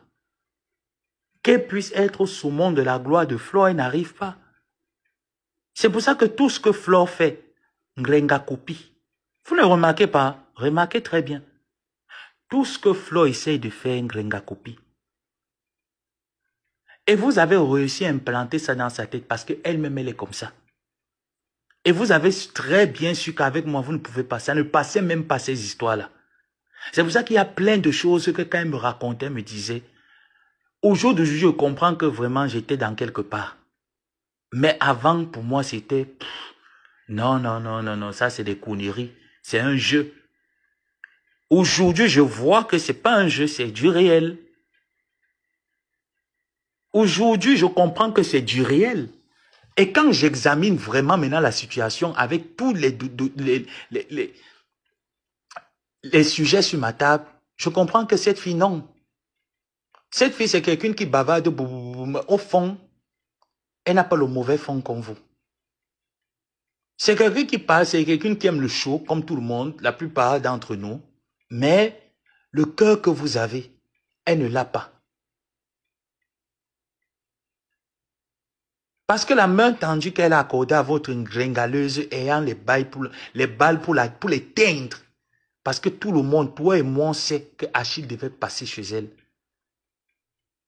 Qu'elle puisse être au saumon de la gloire de Flore, elle n'arrive pas. C'est pour ça que tout ce que Flore fait, Ngrenga copie. Vous ne remarquez pas? Remarquez très bien. Tout ce que Flore essaye de faire, Ngrenga copie. Et vous avez réussi à implanter ça dans sa tête parce qu'elle-même, elle est comme ça. Et vous avez très bien su qu'avec moi, vous ne pouvez pas. Ça ne passait même pas ces histoires-là. C'est pour ça qu'il y a plein de choses que quand elle me racontait, elle me disait, au jour d'aujourd'hui, je comprends que vraiment j'étais dans quelque part. Mais avant, pour moi, c'était, non, non, non, non, non, ça c'est des conneries. C'est un jeu. Aujourd'hui, je vois que c'est pas un jeu, c'est du réel. Aujourd'hui, je comprends que c'est du réel. Et quand j'examine vraiment maintenant la situation avec tous les sujets sur ma table, je comprends que cette fille, non. Cette fille, c'est quelqu'un qui bavarde au fond. Elle n'a pas le mauvais fond comme vous. C'est quelqu'un qui parle, c'est quelqu'un qui aime le show, comme tout le monde, la plupart d'entre nous. Mais le cœur que vous avez, elle ne l'a pas. Parce que la main tendue qu'elle a accordée à votre gringaleuse ayant les balles pour l'éteindre. Parce que tout le monde, toi et moi, on sait que Achille devait passer chez elle.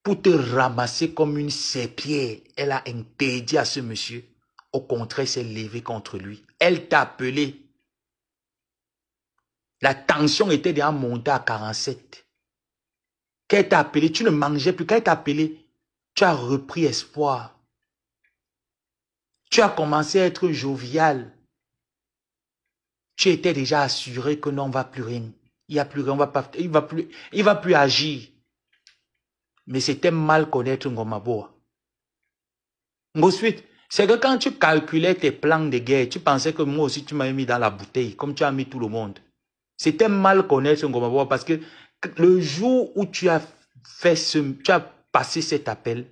Pour te ramasser comme une serpillère, elle a interdit à ce monsieur. Au contraire, s'est levée contre lui. Elle t'a appelé. La tension était déjà montée à 47. Quand elle t'a appelé, tu ne mangeais plus. Quand elle t'a appelé, tu as repris espoir. Tu as commencé à être jovial. Tu étais déjà assuré que non, on ne va plus rien. Il n'y a plus rien, il va plus agir. Mais c'était mal connaître Ngomaboa. Ensuite, c'est que quand tu calculais tes plans de guerre, tu pensais que moi aussi tu m'avais mis dans la bouteille, comme tu as mis tout le monde. C'était mal connaître Ngomaboa parce que le jour où tu as passé cet appel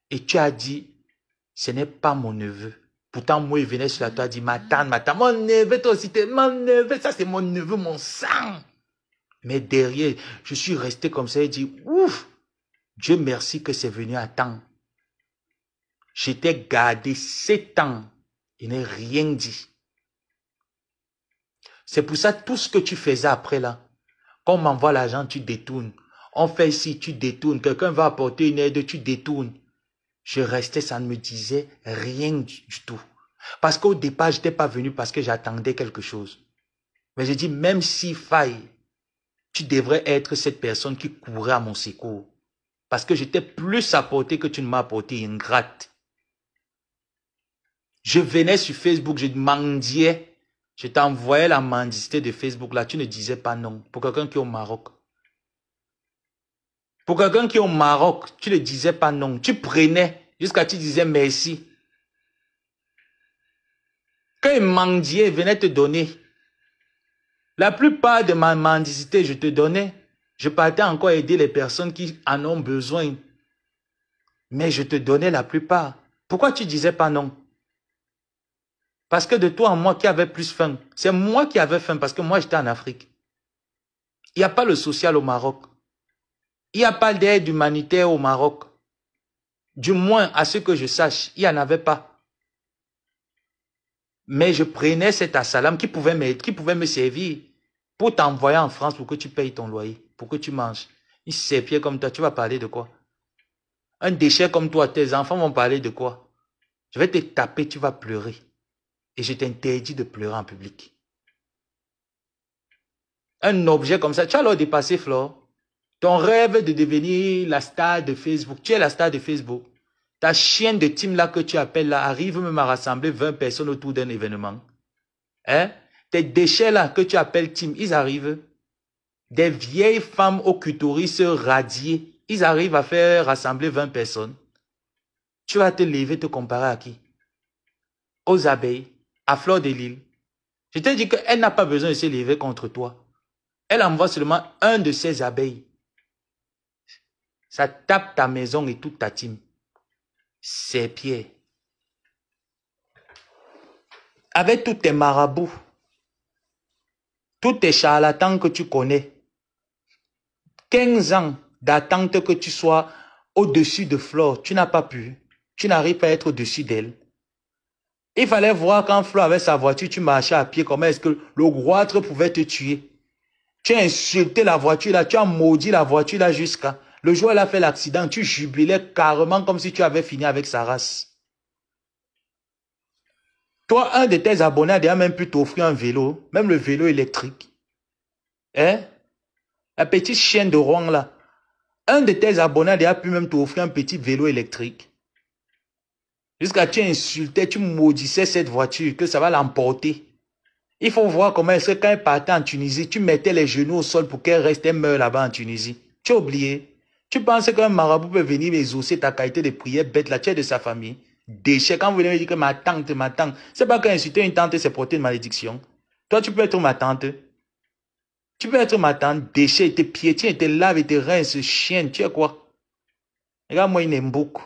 et tu as dit, ce n'est pas mon neveu. Pourtant, moi, il venait sur la toile, il dit, ma tante, mon neveu, toi aussi, mon neveu, ça c'est mon neveu, mon sang. Mais derrière, je suis resté comme ça et dit, ouf, Dieu merci que c'est venu à temps. J'étais gardé 7 ans, il n'a rien dit. C'est pour ça, tout ce que tu faisais après là, quand on m'envoie l'argent, tu détournes. On fait ici, tu détournes. Quelqu'un va apporter une aide, tu détournes. Je restais, ça ne me disait rien du tout. Parce qu'au départ, je n'étais pas venu parce que j'attendais quelque chose. Mais j'ai dit, même s'il faille, tu devrais être cette personne qui courait à mon secours. Parce que je t'ai plus apporté que tu ne m'as apporté, ingrate. Je venais sur Facebook, je mendiais. Je t'envoyais la mendicité de Facebook. Là, tu ne disais pas non. Pour quelqu'un qui est au Maroc. Pour quelqu'un qui est au Maroc, tu ne disais pas non. Tu prenais jusqu'à tu disais merci. Quand un mendier venait te donner, la plupart de ma mendicité, je te donnais. Je partais encore aider les personnes qui en ont besoin. Mais je te donnais la plupart. Pourquoi tu disais pas non? Parce que de toi en moi qui avait plus faim. C'est moi qui avais faim parce que moi j'étais en Afrique. Il n'y a pas le social au Maroc. Il n'y a pas d'aide humanitaire au Maroc. Du moins, à ce que je sache, il n'y en avait pas. Mais je prenais cet assalam qui pouvait me servir pour t'envoyer en France pour que tu payes ton loyer, pour que tu manges. Un serpier comme toi, tu vas parler de quoi? Un déchet comme toi, tes enfants vont parler de quoi? Je vais te taper, tu vas pleurer. Et je t'interdis de pleurer en public. Un objet comme ça, tu as alors dépassé, Flore. Ton rêve de devenir la star de Facebook. Tu es la star de Facebook. Ta chienne de team là que tu appelles là arrive même à rassembler 20 personnes autour d'un événement. Hein? Tes déchets là que tu appelles team, ils arrivent. Des vieilles femmes au clitoris radiées, ils arrivent à faire rassembler 20 personnes. Tu vas te lever, te comparer à qui? Aux abeilles, à Fleur de Lys. Je te dis qu'elle n'a pas besoin de se lever contre toi. Elle envoie seulement un de ses abeilles. Ça tape ta maison et toute ta team. C'est Pierre. Avec tous tes marabouts, tous tes charlatans que tu connais, 15 ans d'attente que tu sois au-dessus de Flore, tu n'as pas pu. Tu n'arrives pas à être au-dessus d'elle. Il fallait voir quand Flore avait sa voiture, tu marchais à pied, comment est-ce que le goitre pouvait te tuer. Tu as insulté la voiture là, tu as maudit la voiture là jusqu'à... Le jour où elle a fait l'accident, tu jubilais carrément comme si tu avais fini avec sa race. Toi, un de tes abonnés a déjà même pu t'offrir un vélo, même le vélo électrique. Hein? La petite chienne de Rouen là. Un de tes abonnés a déjà pu même t'offrir un petit vélo électrique. Jusqu'à tu insultais, tu maudissais cette voiture, que ça va l'emporter. Il faut voir comment est-ce que quand elle partait en Tunisie, tu mettais les genoux au sol pour qu'elle reste et meure là-bas en Tunisie. Tu as oublié. Tu penses qu'un marabout peut venir exaucer ta qualité de prière bête là, tu es de sa famille. Déchet, quand vous venez me dire que ma tante, c'est pas qu'insulter une tante, c'est porter une malédiction. Toi, tu peux être ma tante. Tu peux être ma tante, déchet, tes pieds, tes laves et tes reins, ce chien, tu es quoi? Regarde-moi une embouque.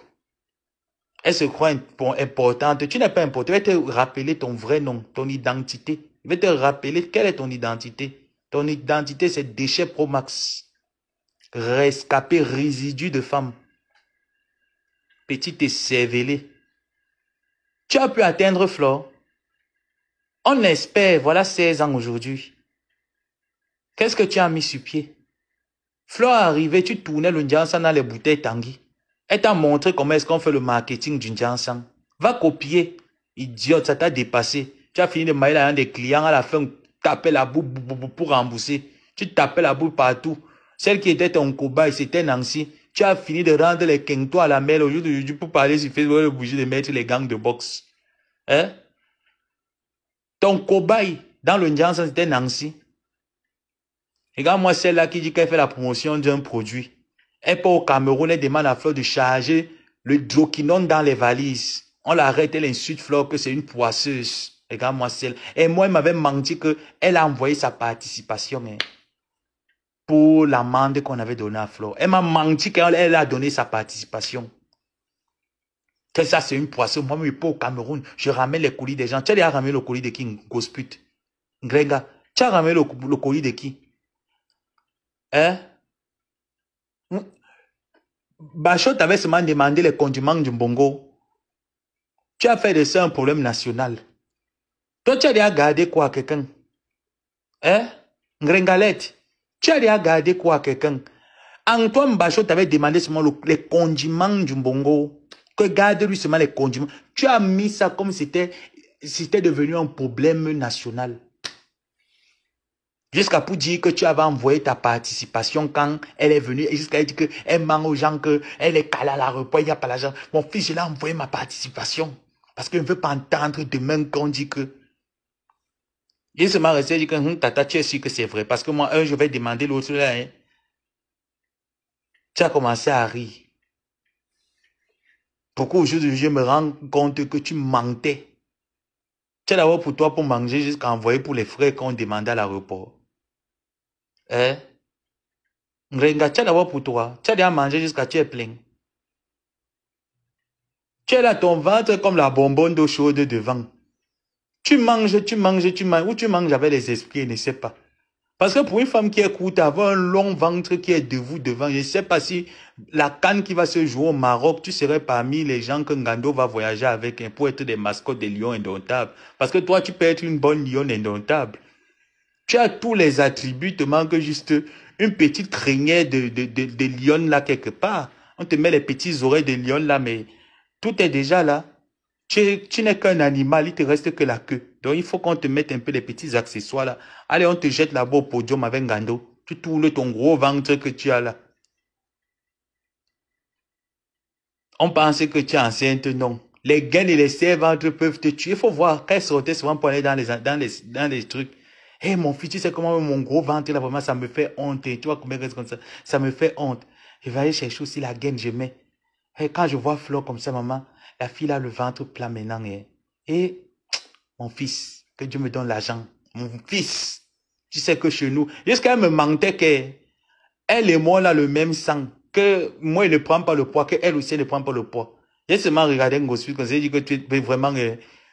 Elle se croit importante. Tu n'es pas importante. Je vais te rappeler ton vrai nom, ton identité. Je vais te rappeler quelle est ton identité. Ton identité, c'est déchet Pro Max. Rescapé résidu de femme. Petite écervelée. Tu as pu atteindre Flore. On espère, voilà 16 ans aujourd'hui. Qu'est-ce que tu as mis sur pied? Flore est arrivée, tu tournais le Ndiansan dans les bouteilles Tanguy. Elle t'a montré comment est-ce qu'on fait le marketing du Ndiansan. Va copier. Idiote, ça t'a dépassé. Tu as fini de mailler à des clients à la fin, taper la boue pour rembourser. Tu tapais la boue partout. Celle qui était ton cobaye, c'était Nancy. Tu as fini de rendre les quintos à la mail aujourd'hui pour parler sur Facebook, bouger de mettre les gangs de boxe. Hein? Ton cobaye dans le Ndiansan, c'était Nancy. Regarde-moi celle-là qui dit qu'elle fait la promotion d'un produit. Elle part au Cameroun, elle demande à Flore de charger le droquinone dans les valises. On l'arrête, elle insulte Flore que c'est une poisseuse. Regarde-moi celle. Et moi, elle m'avait menti qu'elle a envoyé sa participation pour l'amende qu'on avait donnée à Flore. Elle m'a menti qu'elle a donné sa participation. Que ça, c'est une poisseuse. Moi, je ne suis pas au Cameroun. Je ramène les colis des gens. Tu as ramené le colis de qui? Gosput. Grenga. Tu as ramené le colis de qui? Hein? Bachot t'avait seulement demandé les condiments du Bongo. Tu as fait de ça un problème national. Toi, tu as déjà gardé quoi à quelqu'un? Hein? Ngrengalette. Tu as déjà gardé quoi à quelqu'un? Antoine Bachot t'avait demandé seulement les condiments du Bongo. Que garde-lui seulement les condiments. Tu as mis ça comme si c'était devenu un problème national. Jusqu'à pour dire que tu avais envoyé ta participation quand elle est venue. Et jusqu'à dire qu'elle ment aux gens qu'elle est calée à l'aéroport, il n'y a pas l'argent. Mon fils, je l'ai envoyé ma participation. Parce qu'il ne veut pas entendre demain qu'on dit que... Il se m'a resté, dit que tata, tu es sûr que c'est vrai. Parce que moi, je vais demander l'autre là. Hein. Tu as commencé à rire. Pourquoi aujourd'hui je me rends compte que tu mentais? Tu es d'abord pour toi pour manger jusqu'à envoyer pour les frais qu'on demandait à l'aéroport. Hein? Regarde, tu es d'abord pour toi. Tu as déjà mangé jusqu'à tu es plein. Tu es là, ton ventre comme la bonbonne d'eau chaude devant. Tu manges, tu manges, tu manges. Ou tu manges avec les esprits, je ne sais pas. Parce que pour une femme qui est courte, avoir un long ventre qui est debout devant, je ne sais pas si la CAN qui va se jouer au Maroc, tu serais parmi les gens que Ngando va voyager avec pour être des mascottes des lions indomptables. Parce que toi, tu peux être une bonne lionne indomptable. Tu as tous les attributs, te manque juste une petite crinière de lionne là quelque part. On te met les petites oreilles de lionne là, mais tout est déjà là. Tu n'es qu'un animal, il te reste que la queue. Donc il faut qu'on te mette un peu les petits accessoires là. Allez, on te jette là-bas au podium avec Ngando. Tu tournes ton gros ventre que tu as là. On pense que tu es enceinte, non. Les gaines et les serres-ventres peuvent te tuer. Il faut voir qu'elle sortait souvent pour aller dans les trucs. Hé, mon fils, tu sais comment mon gros ventre là, vraiment, ça me fait honte. Tu vois combien reste comme ça? Ça me fait honte. Je vais aller chercher aussi la gaine, je mets. Et quand je vois Flo comme ça, maman, la fille a le ventre plat maintenant. Et mon fils, que Dieu me donne l'argent. Mon fils, tu sais que chez nous, jusqu'à elle me mentait qu'elle et moi, on a le même sang. Que moi, il ne prend pas le poids, qu'elle aussi, elle ne prend pas le poids. J'ai seulement regardé un gosse, quand j'ai dit que tu es vraiment,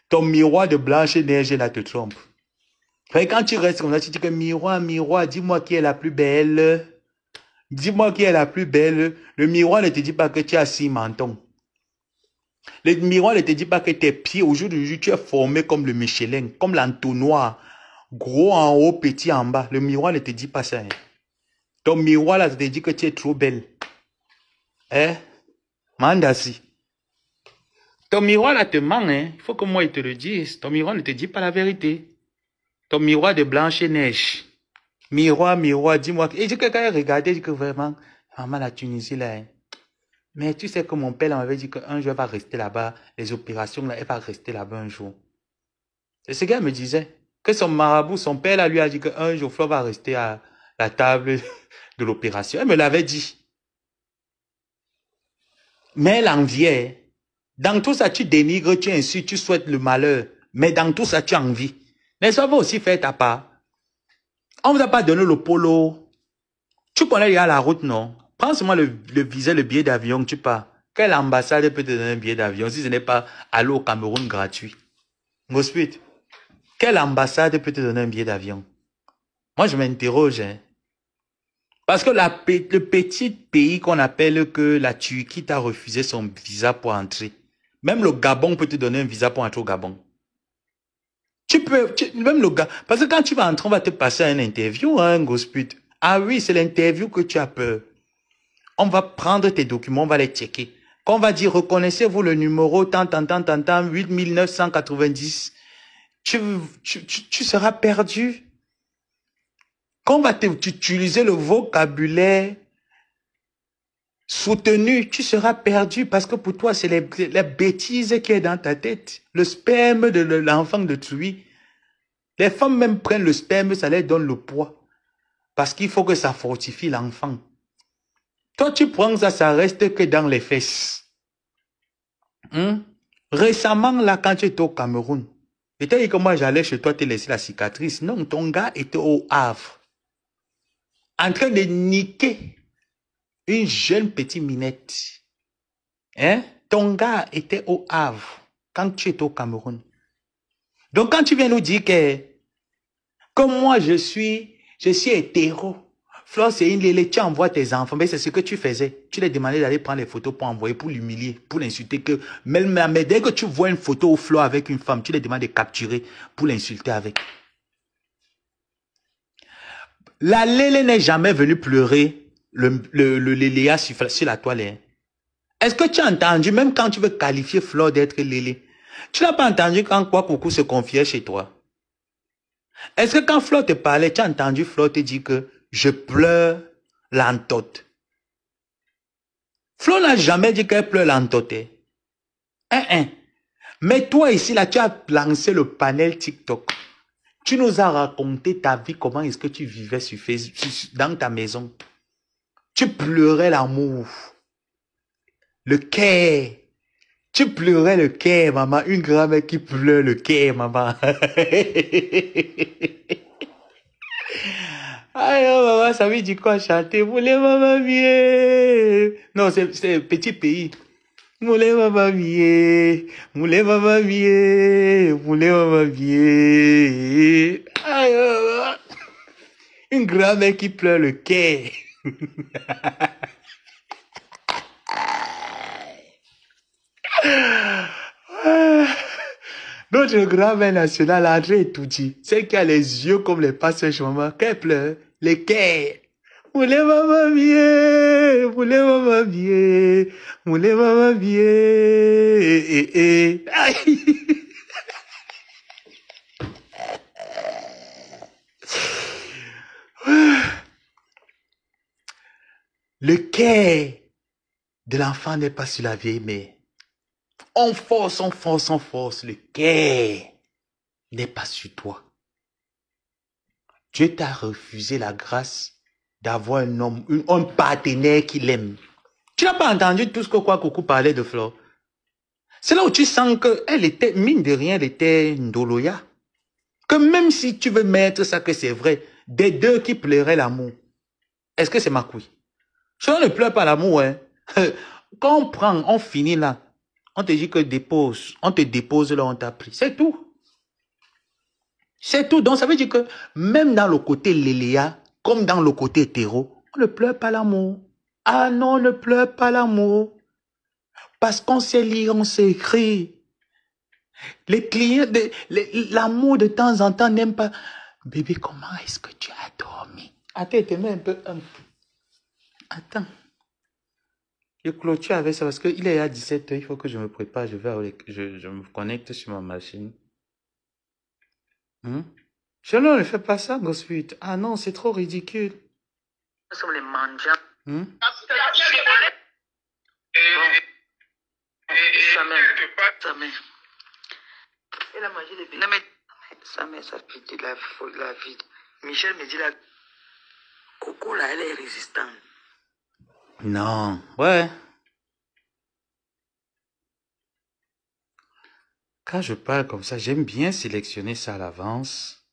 ton miroir de Blanche-Neige, là, te trompe. Quand tu restes comme ça, tu dis que miroir, miroir, dis-moi qui est la plus belle. Dis-moi qui est la plus belle. Le miroir ne te dit pas que tu as 6 mentons. Le miroir ne te dit pas que tes pieds, aujourd'hui, tu es formé comme le Michelin, comme l'entonnoir. Gros en haut, petit en bas. Le miroir ne te dit pas ça. Hein. Ton miroir là, te dit que tu es trop belle. Hein? Mandasi. Ton miroir là te ment. Hein? Il faut que moi, il te le dise. Ton miroir ne te dit pas la vérité. Ton miroir de Blanche-Neige. Miroir, miroir, dis-moi. Et dit que quand il regardait, il dit que vraiment, maman, la Tunisie là. Hein? Mais tu sais que mon père m'avait dit qu'un jour, elle va rester là-bas. Les opérations, là, elle va rester là-bas un jour. C'est ce qu'elle me disait. Que son marabout, son père, là, lui a dit qu'un jour, Flo va rester à la table de l'opération. Elle me l'avait dit. Mais elle enviait. Dans tout ça, tu dénigres, tu insultes, tu souhaites le malheur. Mais dans tout ça, tu envies. Mais ça va aussi faire ta part. On ne vous a pas donné le polo. Tu connais la route, non? Prends seulement le visa, le billet d'avion, tu pars. Quelle ambassade peut te donner un billet d'avion si ce n'est pas aller au Cameroun gratuit? Ensuite, quelle ambassade peut te donner un billet d'avion? Moi, je m'interroge. Hein. Parce que le petit pays qu'on appelle que la Turquie t'a refusé son visa pour entrer. Même le Gabon peut te donner un visa pour entrer au Gabon. Même le gars, parce que quand tu vas entrer, on va te passer à une interview, hein, gosput. Ah oui, c'est l'interview que tu as peur. On va prendre tes documents, on va les checker. Quand on va dire, reconnaissez-vous le numéro tant, 8990, tu seras perdu. Quand on va utiliser le vocabulaire soutenu, tu seras perdu parce que pour toi, c'est la bêtise qui est dans ta tête. Le sperme de l'enfant de truie. Les femmes même prennent le sperme, ça leur donne le poids. Parce qu'il faut que ça fortifie l'enfant. Toi, tu prends ça, ça reste que dans les fesses. Récemment, là, quand tu étais au Cameroun, et t'as dit que moi, j'allais chez toi te laisser la cicatrice. Non, ton gars était au Havre. En train de niquer une jeune petite minette. Hein? Ton gars était au Havre quand tu étais au Cameroun. Donc, quand tu viens nous dire que comme moi, je suis hétéro. Flore, c'est une lélé, tu envoies tes enfants. Mais c'est ce que tu faisais. Tu les demandais d'aller prendre les photos pour envoyer, pour l'humilier, pour l'insulter. Mais dès que tu vois une photo où Flore avec une femme, tu les demandes de capturer pour l'insulter avec. La lélé n'est jamais venue pleurer le léléa sur la toile. Est-ce que tu as entendu, même quand tu veux qualifier Flore d'être lélé, tu n'as pas entendu quand quoi coucou se confiait chez toi? Est-ce que quand Flo te parlait, tu as entendu Flo te dire que je pleure l'entote? Flo n'a jamais dit qu'elle pleure l'entote. Mais toi ici, là, tu as lancé le panel TikTok. Tu nous as raconté ta vie, comment est-ce que tu vivais sur Facebook, dans ta maison. Tu pleurais l'amour, le cœur. Tu pleurais le cœur, maman. Une grand-mère qui pleure le cœur, maman. Aïe, oh, maman, ça veut dire quoi chanter? Moulé, maman, bien. Non, c'est petit pays. Moulé, maman, bien. Moulé, maman, bien. Moulé, maman, bien. Aïe, oh, maman. Une grand-mère qui pleure le cœur. Notre grand-mère nationale, André Touti, c'est qui a les yeux comme les passeurs, maman, qu'elle pleure, les cœurs. Moulé maman bien, moulé maman bien, moulé maman bien. Aïe. Le cœur de l'enfant n'est pas sur la vieille mère. On force, on force, on force. Le cœur n'est pas sur toi. Dieu t'a refusé la grâce d'avoir un homme, un partenaire qui l'aime. Tu n'as pas entendu tout ce que Coucou parlait de Flore. C'est là où tu sens qu'elle était, mine de rien, elle était Ndoloya. Que même si tu veux mettre ça que c'est vrai, des deux qui pleuraient l'amour, est-ce que c'est ma couille? Si on ne pleure pas l'amour, hein. Quand on prend, on finit là, on te dit que dépose, on te dépose là, on t'a pris. C'est tout. C'est tout. Donc ça veut dire que même dans le côté léléa, comme dans le côté hétéro, on ne pleure pas l'amour. Ah non, on ne pleure pas l'amour. Parce qu'on sait lire, on sait écrire. Les clients, l'amour de temps en temps n'aime pas. Bébé, comment est-ce que tu as dormi? Attends, te mets un peu. Attends. Je clôture avec ça parce qu'il est à 17h, il faut que je me prépare, je me connecte sur ma machine. Je ne fais pas ça, Gossuite. Ah non, c'est trop ridicule. Nous sommes les mangeants. Sa mère. Elle a mangé les bébés. Non mais, sa mère, ça fait de la vie. Michel me dit là, Coco là, elle est résistante. Non, ouais. Quand je parle comme ça, j'aime bien sélectionner ça à l'avance.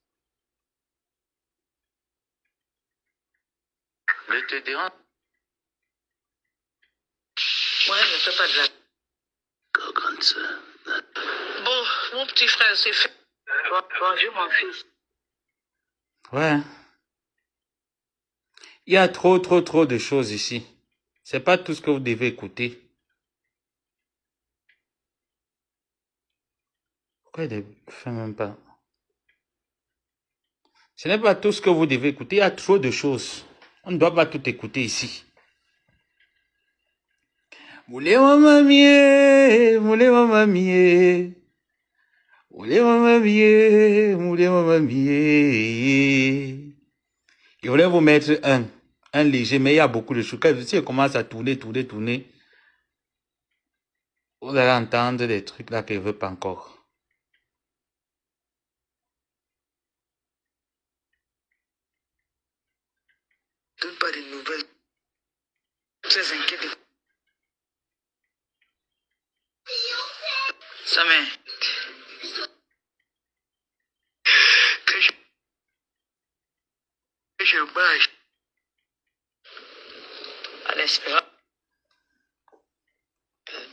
Je te dérange. Moi, je ne fais pas de la... Bon, mon petit frère, c'est fait. Bonjour, mon fils. Ouais. Il y a trop de choses ici. C'est pas tout ce que vous devez écouter. Pourquoi il ne fait même pas? Ce n'est pas tout ce que vous devez écouter. Il y a trop de choses. On ne doit pas tout écouter ici. Moulé maman mie, moulé maman mie. Moulé maman mie, moulé maman mie. Je voulais vous mettre un léger, mais il y a beaucoup de choses. Si je commence à tourner, vous allez entendre des trucs là qu'elle ne veut pas encore. Donne pas de nouvelles. Très inquiète. Sa mère. Que je bâche. À l'espérance.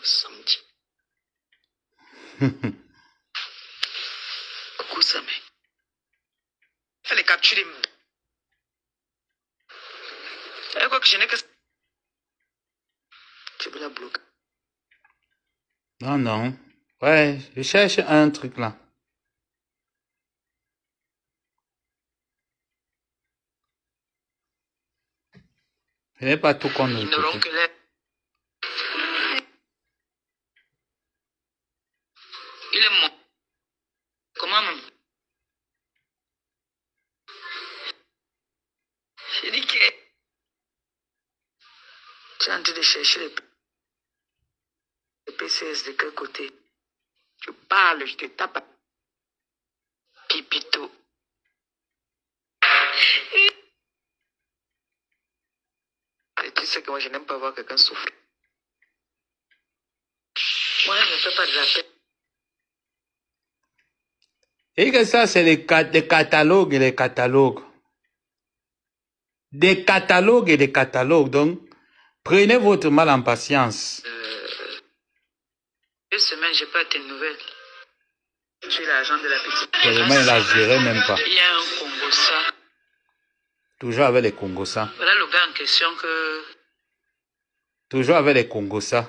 Samedi. Coucou, sa mère. Fallait capturer. Et quoi que je n'ai que... Tu veux la bloquer? Non, non. Ouais, je cherche un truc là. Ce n'est pas tout qu'on nous écoute. Il est mort. Comment même? Tu es en train de chercher les PCS de quel côté? Tu parles, je te tape. Pipito. Et tu sais que moi, je n'aime pas voir quelqu'un souffrir. Moi, je ne fais pas de la peine. Et que ça, c'est des catalogues et des catalogues. Des catalogues et des catalogues. Donc, prenez votre mal en patience. 2 semaines, je n'ai pas tes nouvelles. Je suis l'agent de la petite. Vraiment, il a géré même pas. Il y a un Congossa. Toujours avec les Congossa. Voilà le gars en question que... Toujours avec les Congossa.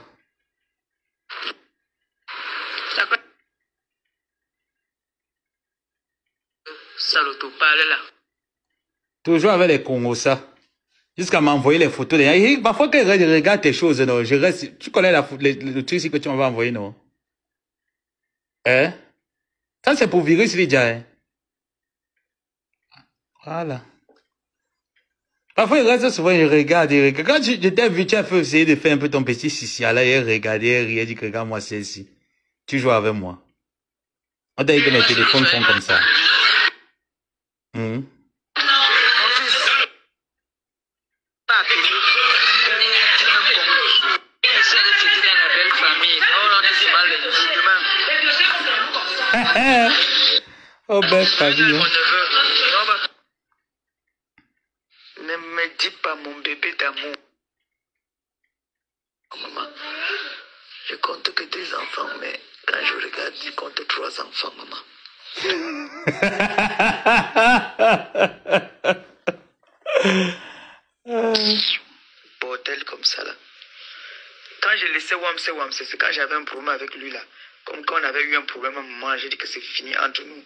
Ça l'auto-parle là. Toujours avec les Congossa. Jusqu'à m'envoyer les photos. Parfois, quand je regarde tes choses, non, je reste... Tu connais le truc ici que tu m'avais envoyé, non? Hein? Ça, c'est pour virus, Lydia, hein? Voilà. Parfois, il reste souvent, il regarde. Quand je t'ai vu, tu as fait essayer de faire un peu ton petit sissi. Là, il regardait, il riait, il dit que regarde, moi, c'est ici. Tu joues avec moi. On t'a dit que mes téléphones font comme ça. Oh, belle famille. Ne me dis pas mon bébé d'amour. Maman, je compte que 2 enfants, mais quand je regarde, je compte 3 enfants, maman. Bordel comme ça, là. Quand je laissais Wamse, c'est quand j'avais un problème avec lui, là. Comme quand on avait eu un problème à un moment, j'ai dit que c'est fini entre nous.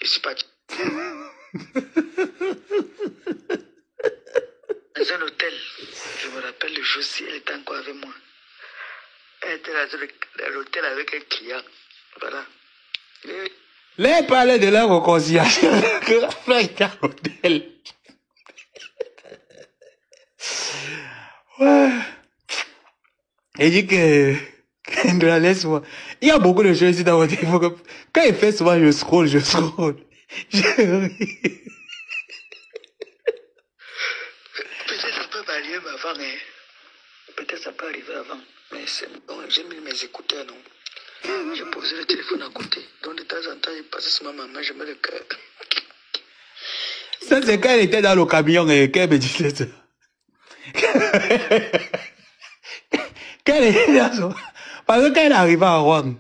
Je suis parti. Dans un hôtel, je me rappelle le jour si elle était encore avec moi. Elle était à l'hôtel avec un client. Voilà. Les parlaient de la réconciliation. À l'hôtel. Ouais. Il dit que... laisse-moi. Il y a beaucoup de choses ici dans mon téléphone. Quand il fait souvent, je scroll. Je ris. Peut-être ça peut arriver avant, mais... Peut-être ça peut arriver avant. Mais c'est bon, j'ai mis mes écouteurs, non. J'ai posé le téléphone à côté. Donc de temps en temps, il passe sur ma maman, je mets le cœur. Ça, c'est quand elle était dans le camion et qu'elle me disait ça. Quand elle était dans son... Parce que quand elle est arrivée à Rouen,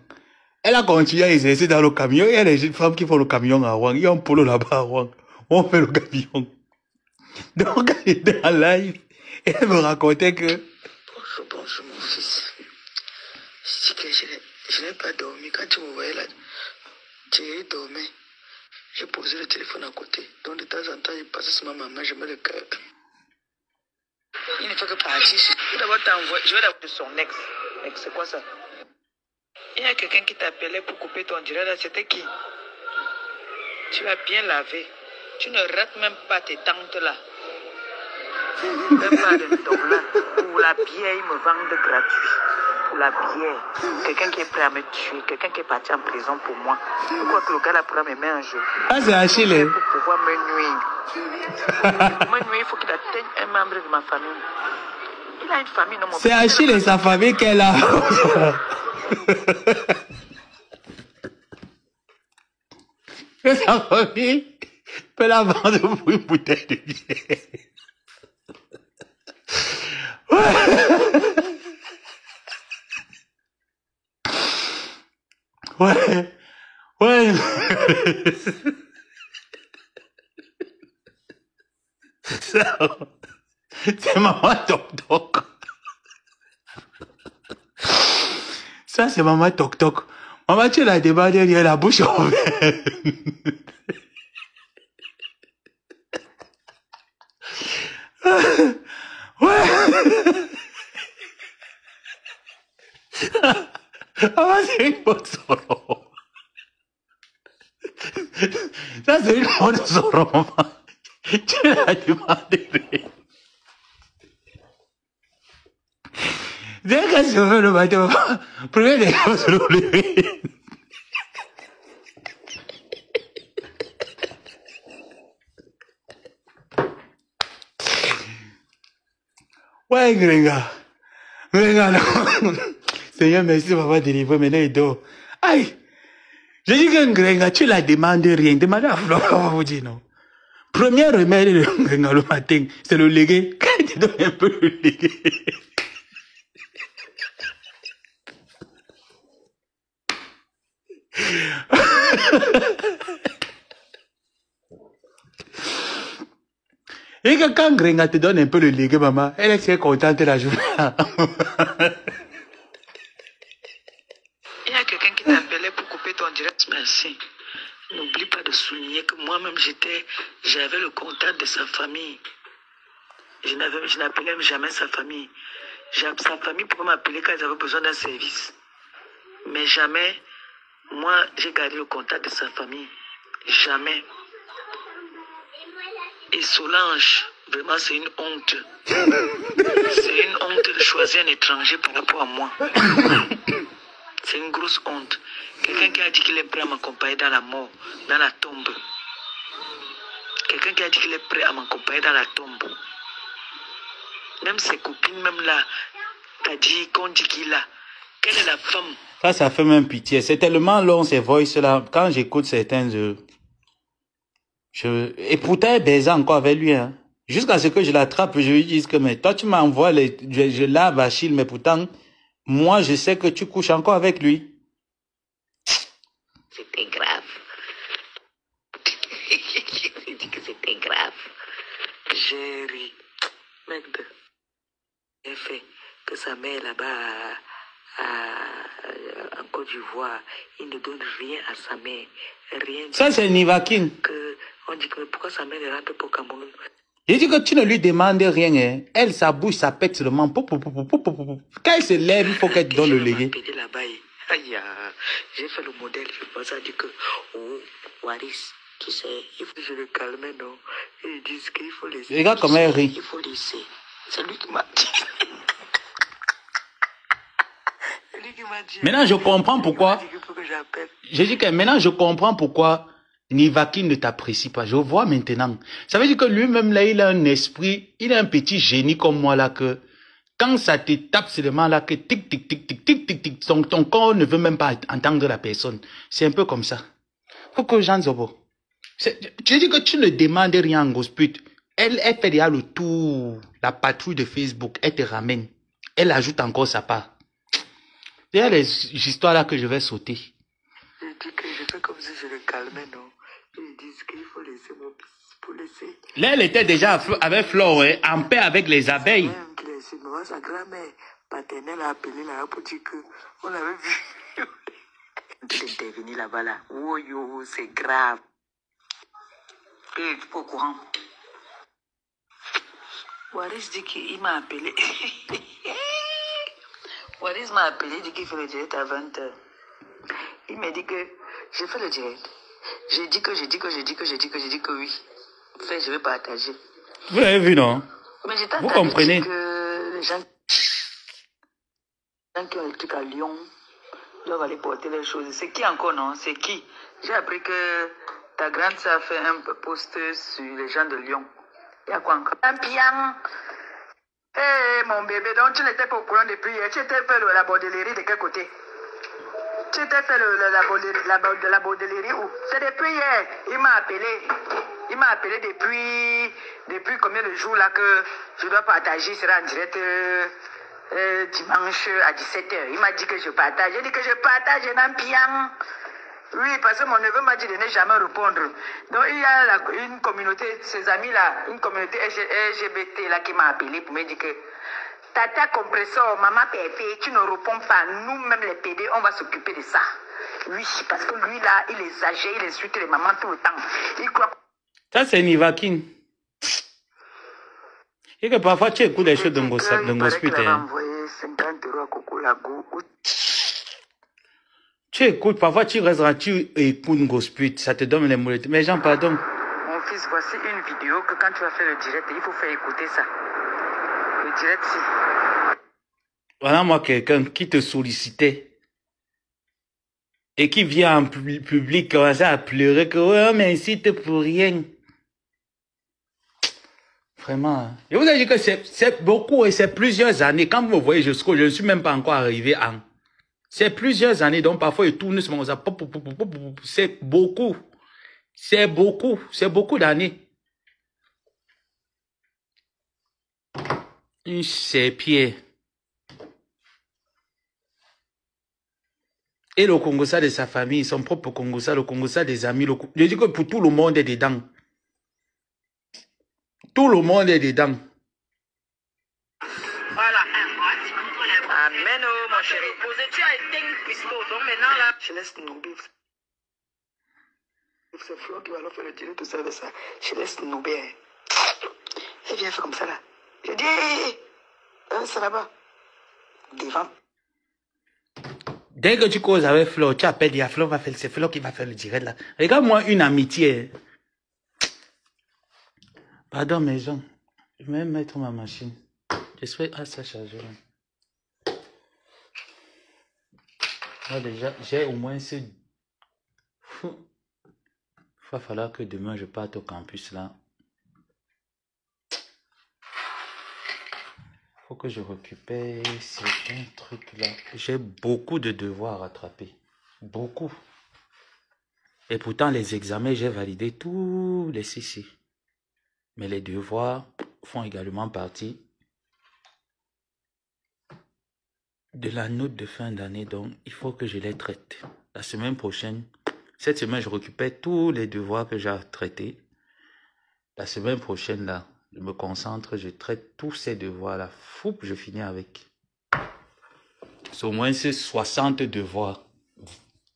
elle a continué à exercer dans le camion. Il y a les jeunes femmes qui font le camion à Rouen. Il y a un polo là-bas à Rouen. On fait le camion. Donc, elle était en live. Et elle me racontait que... Bonjour, mon fils. Je dis que je n'ai pas dormi. Quand tu me voyais là, tu dormais. J'ai posé le téléphone à côté. Donc, de temps en temps, il passe sur ma maman, je mets le cœur. Il ne fait que partir. Je vais d'abord t'envoyer. Je vais d'abord de son ex. Ex, c'est quoi ça? Il y a quelqu'un qui t'appelait pour couper ton direct là. C'était qui? Tu vas bien laver. Tu ne rates même pas tes tantes là. Même pas de ton là. Pour la bière, ils me vendent gratuit. Pour la bière. Quelqu'un qui est prêt à me tuer. Quelqu'un qui est parti en prison pour moi. Je crois que le gars là pourra me mettre en jeu. Ah, c'est Achille. Pour pouvoir me nuire. Pour me nuire, il faut qu'il atteigne un membre de ma famille. Il a une famille, non, mon c'est Achille et sa famille qu'elle a. Sa famille peut la vendre pour une bouteille de bière. Ouais. C'est maman Toc Toc. Ça, c'est maman Toc Toc. Maman, tu l'as demandé, il y a la bouche ouverte. Ouais. Ah, c'est une bonne solo. Ça, c'est une bonne solo, maman. Tu l'as demandé. Dès qu'elle se fait le matin, prenez des choses sur le lever. Ouais, Grenga. Grenga, non. Seigneur, merci de m'avoir délivré. Maintenant, il dort. Aïe. J'ai dit que Grenga, tu la demandes rien. Demande à Flora, on va vous dire non. Premier remède de Grenga le matin, c'est le légué. Quand tu donnes un peu le légué. Et que quand Grenga te donne un peu le légué, maman, elle est très contente la journée. Il y a quelqu'un qui t'appelait pour couper ton direct. Merci. N'oublie pas de souligner que moi-même, j'avais le contact de sa famille. Je n'appelais jamais sa famille. Sa famille pouvait m'appeler quand ils avaient besoin d'un service. Mais jamais, moi, j'ai gardé le contact de sa famille. Jamais. Et Solange, vraiment, c'est une honte. C'est une honte de choisir un étranger par rapport à moi. C'est une grosse honte. Quelqu'un qui a dit qu'il est prêt à m'accompagner dans la mort, dans la tombe. Quelqu'un qui a dit qu'il est prêt à m'accompagner dans la tombe. Même ses copines, même là, t'as dit qu'on dit qu'il a. Quelle est la femme? Ça fait même pitié. C'est tellement long ces voices-là. Quand j'écoute certains, et pourtant, elle baise encore avec lui. Hein. Jusqu'à ce que je l'attrape, je lui dise que mais toi, tu m'envoies, je lave Achille, mais pourtant, moi, je sais que tu couches encore avec lui. C'était grave. J'ai dit que c'était grave. J'ai ri. Merde. J'ai fait que sa mère là-bas en Côte d'Ivoire, il ne donne rien à sa mère. Rien. Ça, c'est Nivakin. On dit que pourquoi sa mère ne rentre pas au Cameroun? J'ai dit que tu ne lui demandes rien. Hein. Elle, sa bouche, ça pète seulement. Quand elle se lève, il faut qu'elle te donne le légué. J'ai fait le modèle, je pense à dire que, oh, Waris, tu sais, il faut que je le calme, non? Ils disent qu'il faut laisser. Regarde comment elle rit. Il faut laisser. C'est lui qui m'a dit. C'est lui qui m'a dit. Maintenant, je comprends pourquoi. J'ai dit que maintenant, je comprends pourquoi Nivakin ne t'apprécie pas. Je vois maintenant. Ça veut dire que lui-même, là, il a un esprit, il a un petit génie comme moi, là, que quand ça te tape seulement, là, que tic, tic, tic, tic, tic, tic, tic, ton corps ne veut même pas entendre la personne. C'est un peu comme ça. Coco Jean Zobo. Tu dis que tu ne demandes rien en gosput. Elle fait déjà le tour, la patrouille de Facebook, elle te ramène. Elle ajoute encore sa part. Il y a les histoires là que je vais sauter. Je dis que je fais comme si je le calmais, non? Ils disent qu'il faut laisser mon fils, pour laisser. Là, elle était déjà avec Flore, hein, en paix avec les abeilles. Sa grand-mère paternelle a appelé là pour dire qu'on avait vu. D'intervenir là-bas là. Oh yo, c'est grave. Et tu es au courant. Waris dit qu'il m'a appelé. Waris m'a appelé, dit qu'il fait le direct à 20h. Il m'a dit que j'ai fait le direct. J'ai dit que oui. Fait, je vais partager. Vous l'avez vu, non? Mais vous comprenez que les gens qui ont le truc à Lyon doivent aller porter les choses. C'est qui encore, non? C'est qui? J'ai appris que ta grande sœur a fait un post sur les gens de Lyon. Il y a quoi encore? Un pian. Hé, mon bébé, donc tu n'étais pas au courant depuis hier. Tu étais fait la bordellerie de quel côté? Tu étais fait la bordellerie où? C'est depuis hier. Il m'a appelé. Il m'a appelé depuis combien de jours là que je dois partager. Il sera en direct dimanche à 17h. Il m'a dit que je partage. J'ai dit que je partage un pian. Oui, parce que mon neveu m'a dit de ne jamais répondre. Donc il y a une communauté, ses amis là, une communauté LGBT là qui m'a appelé pour me dire que Tata compresseur, maman PFA, tu ne réponds pas. Nous-mêmes les PD, on va s'occuper de ça. Oui, parce que lui là, il est âgé, il insulte les mamans tout le temps. Il croit. Ça c'est Nivakin. Et que parfois tu écoutes des choses de gospel. Il a envoyé 50 € à Coco Lago. Tu écoutes, parfois tu resteras, tu écoutes gospel, ça te donne les molettes. Mais Jean, pardon. Mon fils, voici une vidéo que quand tu vas faire le direct, il faut faire écouter ça. Le direct, si. Voilà moi quelqu'un qui te sollicitait et qui vient en public commencer à pleurer que ouais, mais incite pour rien. Vraiment. Je vous ai dit que c'est beaucoup et c'est plusieurs années. Quand vous me voyez jusqu'au, je ne suis même pas encore arrivé à... C'est plusieurs années, donc parfois il tourne sur mon... C'est beaucoup. C'est beaucoup. C'est beaucoup d'années. C'est pieds. Et le Congossa de sa famille, son propre Congossa, le Congossa des amis. Je dis que pour tout le monde est dedans. Tout le monde est dedans. Voilà. Amen, oh, mon chéri. Tu as été une pisto, donc maintenant là, je laisse Noubé. C'est Flo qui va leur faire le tirer tout ça de ça. Je laisse Noubé. Et viens faire comme ça là. Je dis, c'est là-bas. Devant. Dès que tu causes avec Flo, tu appelles, il y a Flo va faire, c'est Flo qui va faire le direct là. Regarde-moi une amitié. Pardon, mes gens. Je vais même mettre ma machine. Je souhaite à ça charger. Moi déjà, j'ai au moins ce... Il va falloir que demain je parte au campus là. Faut que je récupère certains trucs là. J'ai beaucoup de devoirs à rattraper. Beaucoup. Et pourtant, les examens, j'ai validé tous les CC. Mais les devoirs font également partie de la note de fin d'année. Donc, il faut que je les traite. La semaine prochaine, cette semaine, je récupère tous les devoirs que j'ai à traiter. La semaine prochaine, là, je me concentre, je traite tous ces devoirs-là. Fou, je finis avec. C'est au moins 60 devoirs.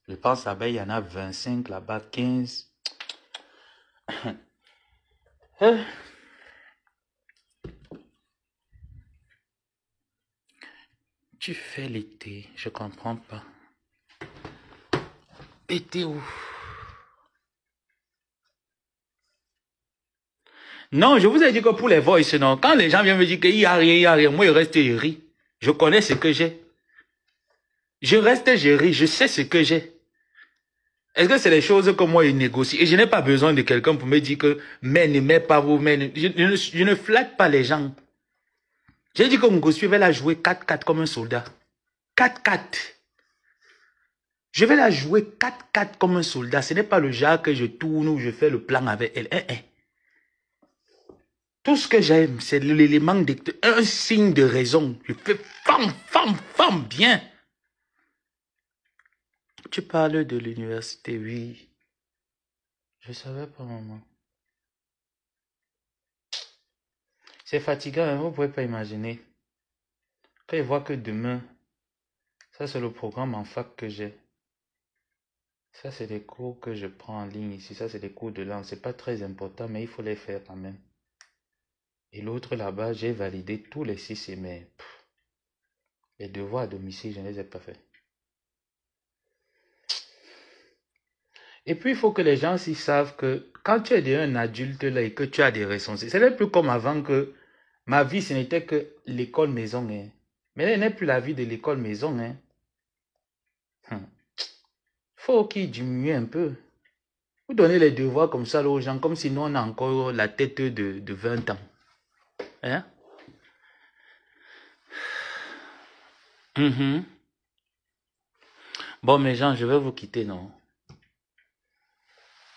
Je pense là-bas, il y en a 25, là-bas 15. Tu fais l'été, je comprends pas. Été où? Non, je vous ai dit que pour les voice, non. Quand les gens viennent me dire qu'il n'y a rien, moi, je reste, je ris. Je connais ce que j'ai. Je reste, je ris, je sais ce que j'ai. Est-ce que c'est les choses que moi, je négocie? Et je n'ai pas besoin de quelqu'un pour me dire que, mais ne mets pas vous, mais je ne flatte pas les gens. J'ai dit que Ngozi va la jouer 4-4 comme un soldat. 4-4. Je vais la jouer 4-4 comme un soldat. Ce n'est pas le genre que je tourne ou je fais le plan avec elle. Tout ce que j'aime, c'est l'élément un signe de raison. Je fais femme, bien. Tu parles de l'université, oui. Je savais pas, maman. C'est fatigant, hein, vous ne pouvez pas imaginer. Quand je vois que demain, ça c'est le programme en fac que j'ai. Ça c'est des cours que je prends en ligne ici. Ça c'est des cours de langue. C'est pas très important, mais il faut les faire quand même. Et l'autre là-bas, j'ai validé tous les 6 mais les devoirs à domicile, je ne les ai pas faits. Et puis, il faut que les gens aussi savent que quand tu es un adulte là et que tu as des responsabilités, ce n'est plus comme avant que ma vie, ce n'était que l'école maison. Hein. Mais là, il n'est plus la vie de l'école maison. Hein. Faut qu'il diminue un peu. Vous donnez les devoirs comme ça là, aux gens, comme si nous, on a encore la tête de 20 ans. Hein? Bon, mes gens, je vais vous quitter, non?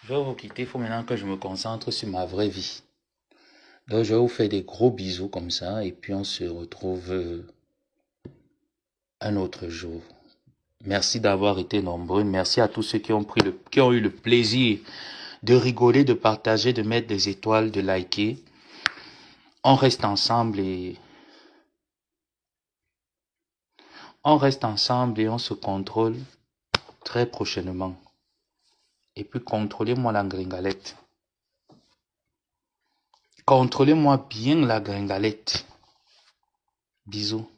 Je vais vous quitter. Il faut maintenant que je me concentre sur ma vraie vie. Donc, je vais vous faire des gros bisous comme ça. Et puis, on se retrouve un autre jour. Merci d'avoir été nombreux. Merci à tous ceux qui ont eu le plaisir de rigoler, de partager, de mettre des étoiles, de liker. On reste ensemble et on se contrôle très prochainement. Et puis, contrôlez-moi la gringalette. Contrôlez-moi bien la gringalette. Bisous.